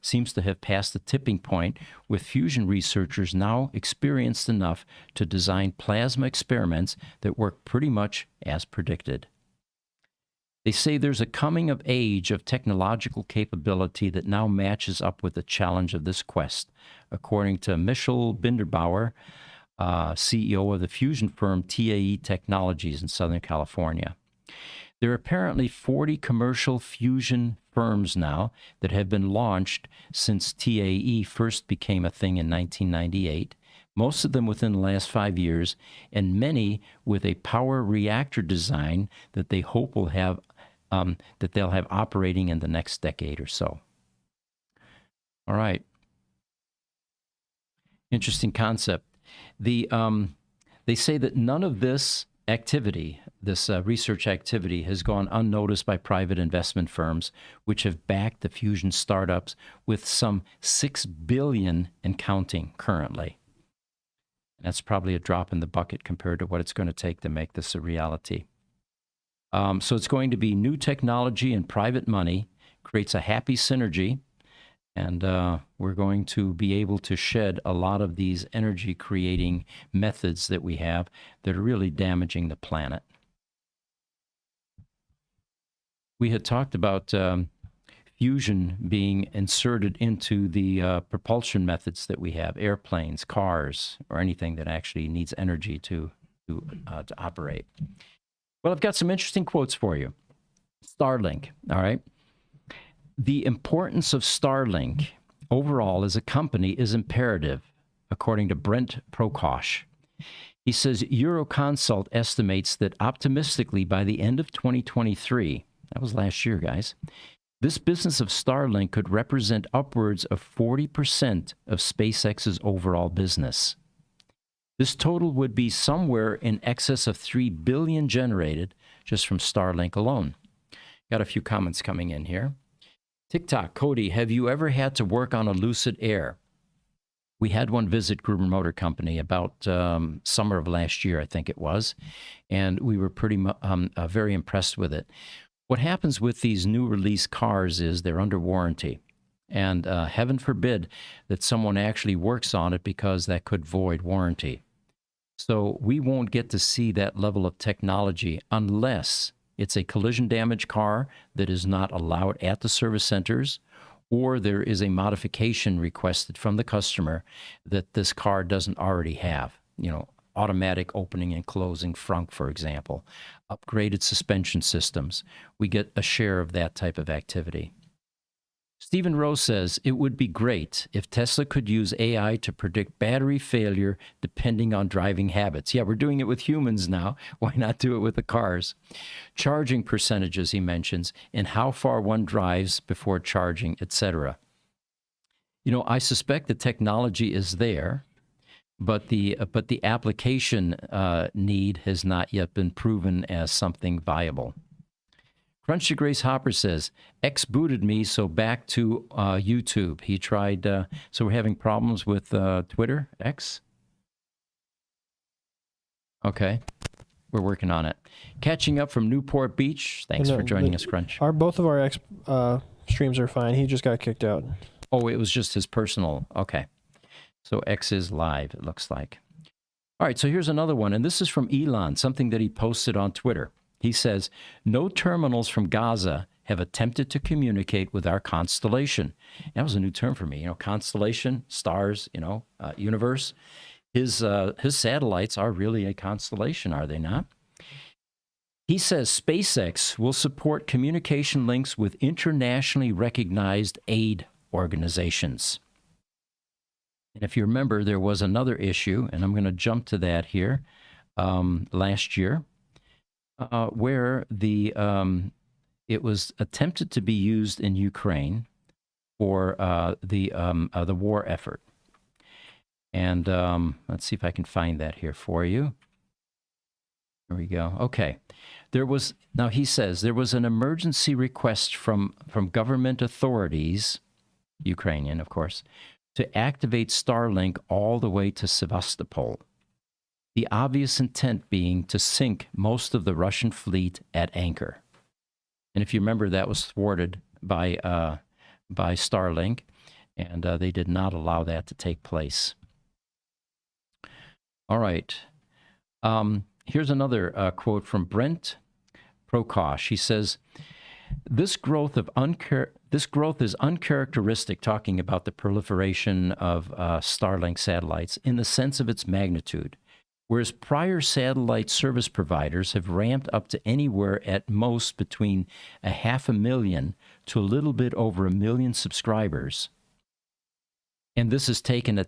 seems to have passed the tipping point, with fusion researchers now experienced enough to design plasma experiments that work pretty much as predicted. They say there's a coming of age of technological capability that now matches up with the challenge of this quest, according to Michel Binderbauer, CEO of the fusion firm TAE Technologies in Southern California. There are apparently 40 commercial fusion firms now that have been launched since TAE first became a thing in 1998, most of them within the last 5 years, and many with a power reactor design that they hope will have that they'll have operating in the next decade or so. All right. Interesting concept. They say that none of this activity, this research activity, has gone unnoticed by private investment firms, which have backed the fusion startups with some $6 billion and counting currently. That's probably a drop in the bucket compared to what it's going to take to make this a reality. So it's going to be new technology and private money, creates a happy synergy, and we're going to be able to shed a lot of these energy-creating methods that we have that are really damaging the planet. We had talked about fusion being inserted into the propulsion methods that we have, airplanes, cars, or anything that actually needs energy to operate. Well, I've got some interesting quotes for you. Starlink, all right? The importance of Starlink overall as a company is imperative, according to Brent Prokosh. He says Euroconsult estimates that optimistically by the end of 2023, that was last year, guys, this business of Starlink could represent upwards of 40% of SpaceX's overall business. This total would be somewhere in excess of $3 billion generated just from Starlink alone. Got a few comments coming in here. TikTok, Cody, have you ever had to work on a Lucid Air? We had one visit Gruber Motor Company about summer of last year, I think it was, and we were very impressed with it. What happens with these new release cars is they're under warranty. And heaven forbid that someone actually works on it, because that could void warranty. So we won't get to see that level of technology unless it's a collision damage car that is not allowed at the service centers, or there is a modification requested from the customer that this car doesn't already have. You know, automatic opening and closing frunk, for example, upgraded suspension systems. We get a share of that type of activity. Stephen Rose says, it would be great if Tesla could use AI to predict battery failure depending on driving habits. Yeah, we're doing it with humans now. Why not do it with the cars? Charging percentages, he mentions, and how far one drives before charging, etc. You know, I suspect the technology is there, but the application need has not yet been proven as something viable. Crunch to Grace Hopper says, X booted me, so back to YouTube. He tried, so we're having problems with Twitter, X? Okay, we're working on it. Catching up from Newport Beach. Thanks for joining us, Crunch. Both of our X streams are fine. He just got kicked out. Oh, it was just his personal, okay. So X is live, it looks like. All right, so here's another one, and this is from Elon, something that he posted on Twitter. He says, no terminals from Gaza have attempted to communicate with our constellation. That was a new term for me, you know, constellation, stars, you know, universe. His satellites are really a constellation, are they not? He says SpaceX will support communication links with internationally recognized aid organizations. And if you remember, there was another issue, and I'm going to jump to that here, last year, where it was attempted to be used in Ukraine for the war effort. And let's see if I can find that here for you. There we go. Okay. Now he says there was an emergency request from government authorities, Ukrainian, of course, to activate Starlink all the way to Sevastopol. the obvious intent being to sink most of the Russian fleet at anchor. And if you remember, that was thwarted by Starlink, and they did not allow that to take place. All right. Here's another quote from Brent Prokosh. He says, This growth is uncharacteristic, talking about the proliferation of Starlink satellites in the sense of its magnitude, whereas prior satellite service providers have ramped up to anywhere at most between 500,000 to a little bit over 1 million subscribers. And this has taken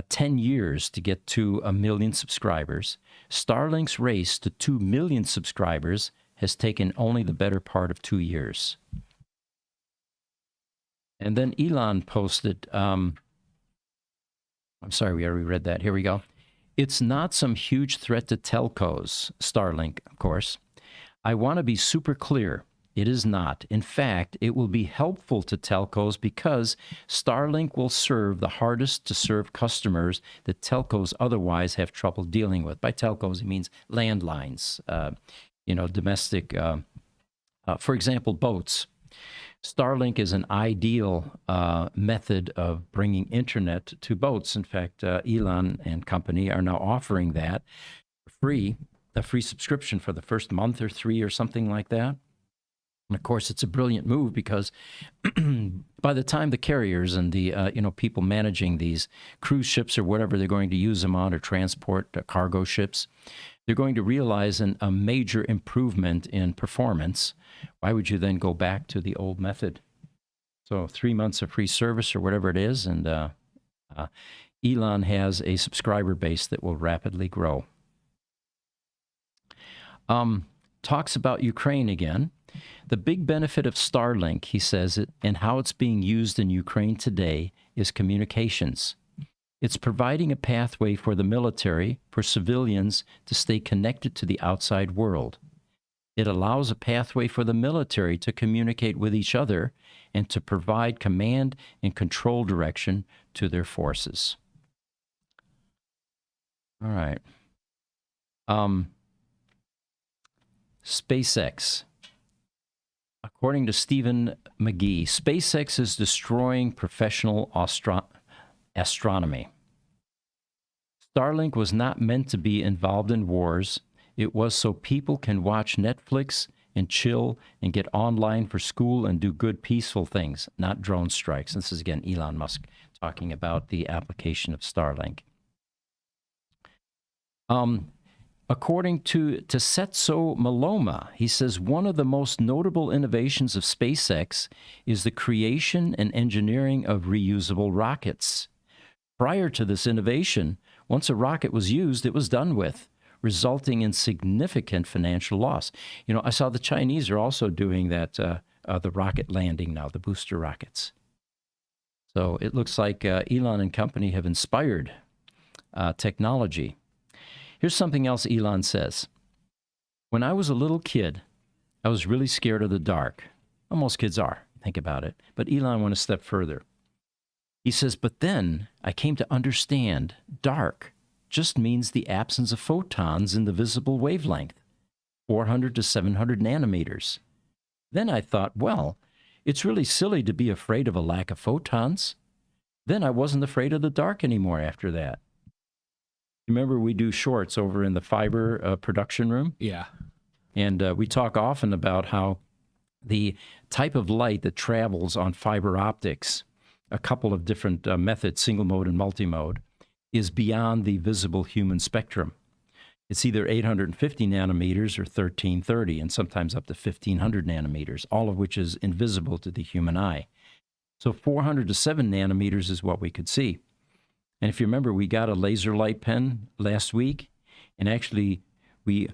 10 years to get to 1 million subscribers. Starlink's race to 2 million subscribers has taken only the better part of 2 years. And then Elon posted, I'm sorry, we already read that. Here we go. It's not some huge threat to telcos, Starlink, of course. I want to be super clear. It is not. In fact, it will be helpful to telcos because Starlink will serve the hardest to serve customers that telcos otherwise have trouble dealing with. By telcos, he means landlines, domestic, for example, boats. Starlink is an ideal method of bringing internet to boats. In fact, Elon and company are now offering that free, a free subscription for the first month or 3 or something like that. And of course, it's a brilliant move because by the time the carriers and the people managing these cruise ships or whatever they're going to use them on, or transport cargo ships, they're going to realize a major improvement in performance. Why would you then go back to the old method? So 3 months of free service or whatever it is, and Elon has a subscriber base that will rapidly grow. Talks about Ukraine again. The big benefit of Starlink, he says, and how it's being used in Ukraine today is communications. It's providing a pathway for the military, for civilians to stay connected to the outside world. It allows a pathway for the military to communicate with each other and to provide command and control direction to their forces. All right. SpaceX. According to Stephen McGee, SpaceX is destroying professional astronomy. Starlink was not meant to be involved in wars. It was so people can watch Netflix and chill and get online for school and do good, peaceful things, not drone strikes. This is, again, Elon Musk talking about the application of Starlink. According to Setso Maloma, he says one of the most notable innovations of SpaceX is the creation and engineering of reusable rockets. Prior to this innovation, once a rocket was used, it was done with, resulting in significant financial loss. I saw the Chinese are also doing that, the rocket landing now, the booster rockets. So it looks like Elon and company have inspired technology. Here's something else Elon says. When I was a little kid, I was really scared of the dark. Well, most kids are, think about it. But Elon went a step further. He says, but then I came to understand dark just means the absence of photons in the visible wavelength, 400 to 700 nanometers. Then I thought, well, it's really silly to be afraid of a lack of photons. Then I wasn't afraid of the dark anymore after that. Remember, we do shorts over in the fiber production room? Yeah. And we talk often about how the type of light that travels on fiber optics, a couple of different methods, single mode and multimode, is beyond the visible human spectrum. It's either 850 nanometers or 1330, and sometimes up to 1500 nanometers, all of which is invisible to the human eye. So 400 to 7 nanometers is what we could see. And if you remember, we got a laser light pen last week, and actually we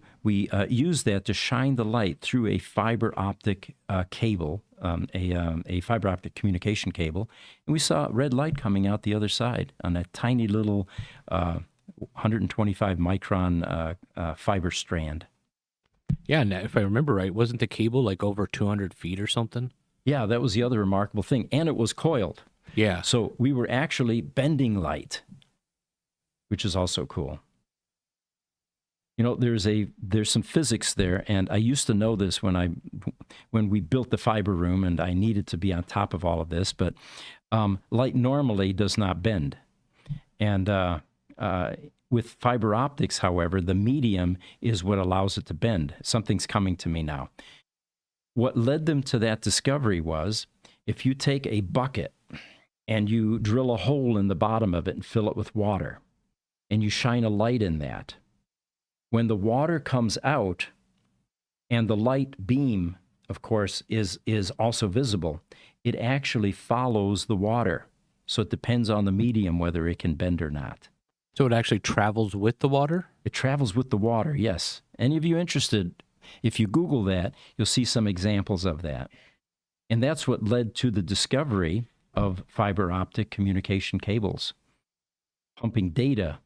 used that to shine the light through a fiber optic cable, a fiber optic communication cable, and we saw red light coming out the other side on that tiny little 125 micron fiber strand. Yeah, and if I remember right, wasn't the cable like over 200 feet or something? Yeah, that was the other remarkable thing, and it was coiled. Yeah. So we were actually bending light, which is also cool. There's some physics there, and I used to know this when we built the fiber room, and I needed to be on top of all of this. But light normally does not bend, and with fiber optics, however, the medium is what allows it to bend. Something's coming to me now. What led them to that discovery was if you take a bucket and you drill a hole in the bottom of it and fill it with water, and you shine a light in that. When the water comes out and the light beam, of course, is also visible, it actually follows the water. So it depends on the medium whether it can bend or not. So it actually travels with the water? It travels with the water, yes. Any of you interested, if you Google that, you'll see some examples of that. And that's what led to the discovery of fiber optic communication cables, pumping data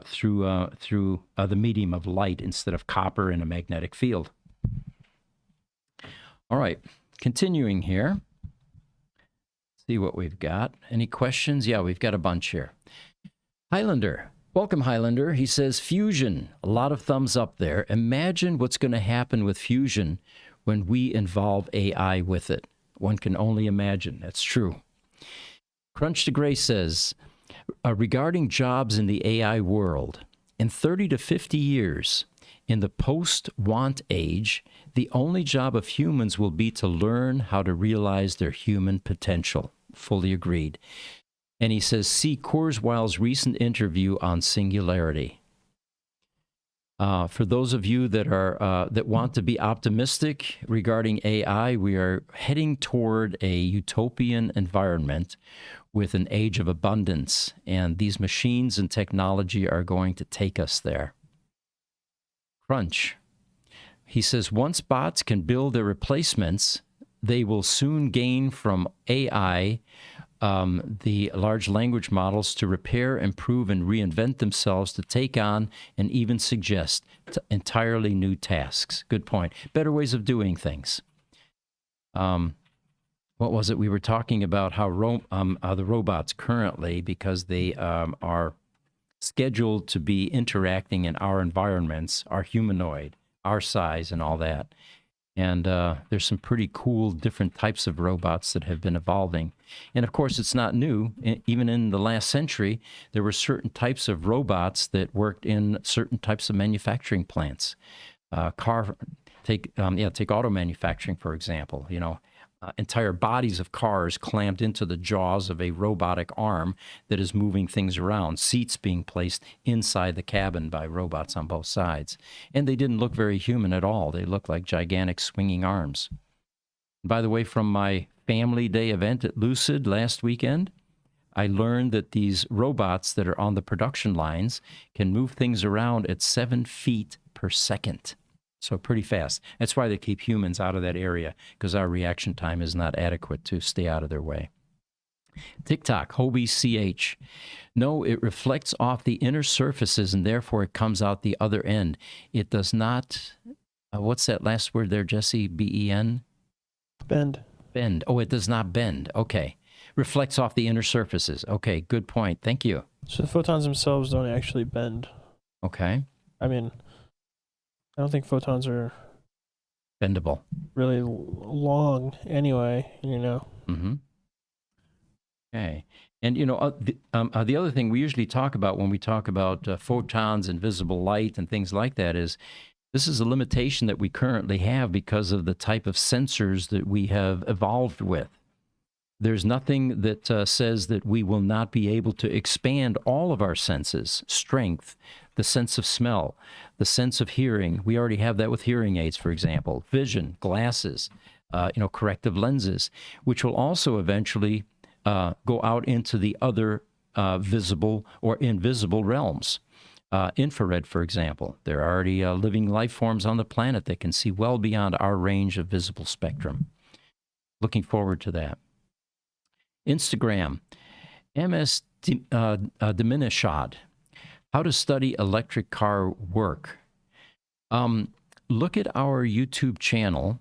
through the medium of light instead of copper in a magnetic field. All right, continuing here. Let's see what we've got. Any questions? Yeah, we've got a bunch here. Highlander. Welcome, Highlander. He says, fusion. A lot of thumbs up there. Imagine what's going to happen with fusion when we involve AI with it. One can only imagine. That's true. Crunch to Gray says, regarding jobs in the AI world, in 30 to 50 years, in the post-want age, the only job of humans will be to learn how to realize their human potential. Fully agreed. And he says, see Kurzweil's recent interview on singularity. For those of you that want to be optimistic regarding AI, we are heading toward a utopian environment with an age of abundance, and these machines and technology are going to take us there. Crunch. He says, once bots can build their replacements, they will soon gain from AI the large language models to repair, improve, and reinvent themselves to take on and even suggest entirely new tasks. Good point. Better ways of doing things. What was it? We were talking about how the robots currently, because they are scheduled to be interacting in our environments, are humanoid, our size, and all that. And there's some pretty cool different types of robots that have been evolving. And of course, it's not new. Even in the last century, there were certain types of robots that worked in certain types of manufacturing plants. Take auto manufacturing, for example. Entire bodies of cars clamped into the jaws of a robotic arm that is moving things around, seats being placed inside the cabin by robots on both sides. And they didn't look very human at all. They looked like gigantic swinging arms. By the way, from my family day event at Lucid last weekend, I learned that these robots that are on the production lines can move things around at 7 feet per second. So pretty fast. That's why they keep humans out of that area, because our reaction time is not adequate to stay out of their way. TikTok, Hobie CH. No, it reflects off the inner surfaces, and therefore it comes out the other end. It does not, what's that last word there, Jesse? B-E-N? Bend. Bend. Oh, it does not bend. Okay. Reflects off the inner surfaces. Okay, good point. Thank you. So the photons themselves don't actually bend. Okay. I mean, I don't think photons are bendable. Really long anyway, Mm-hmm. Okay. And, the other thing we usually talk about when we talk about photons and visible light and things like that is this is a limitation that we currently have because of the type of sensors that we have evolved with. There's nothing that says that we will not be able to expand all of our senses, strength, the sense of smell, the sense of hearing. We already have that with hearing aids, for example, vision, glasses, corrective lenses, which will also eventually go out into the other visible or invisible realms. Infrared, for example. There are already living life forms on the planet that can see well beyond our range of visible spectrum. Looking forward to that. Instagram, MS Diminishad. How to study electric car work. Look at our YouTube channel,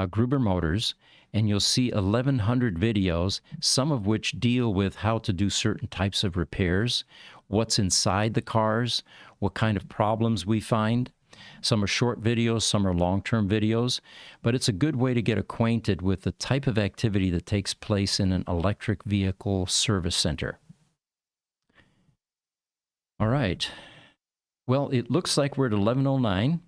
Gruber Motors, and you'll see 1,100 videos, some of which deal with how to do certain types of repairs, what's inside the cars, what kind of problems we find. Some are short videos, some are long-term videos, but it's a good way to get acquainted with the type of activity that takes place in an electric vehicle service center. All right. Well, it looks like we're at 11:09.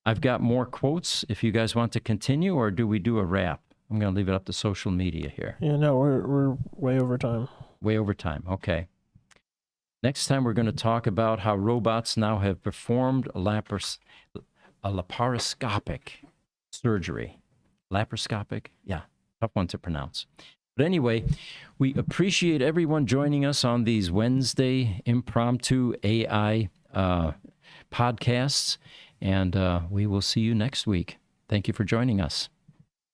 I've got more quotes if you guys want to continue, or do we do a wrap? I'm going to leave it up to social media here. Yeah, no, we're way over time. Way over time. Okay. Next time, we're going to talk about how robots now have performed a laparoscopic surgery. Laparoscopic? Yeah, tough one to pronounce. But anyway, we appreciate everyone joining us on these Wednesday impromptu AI podcasts, and we will see you next week. Thank you for joining us.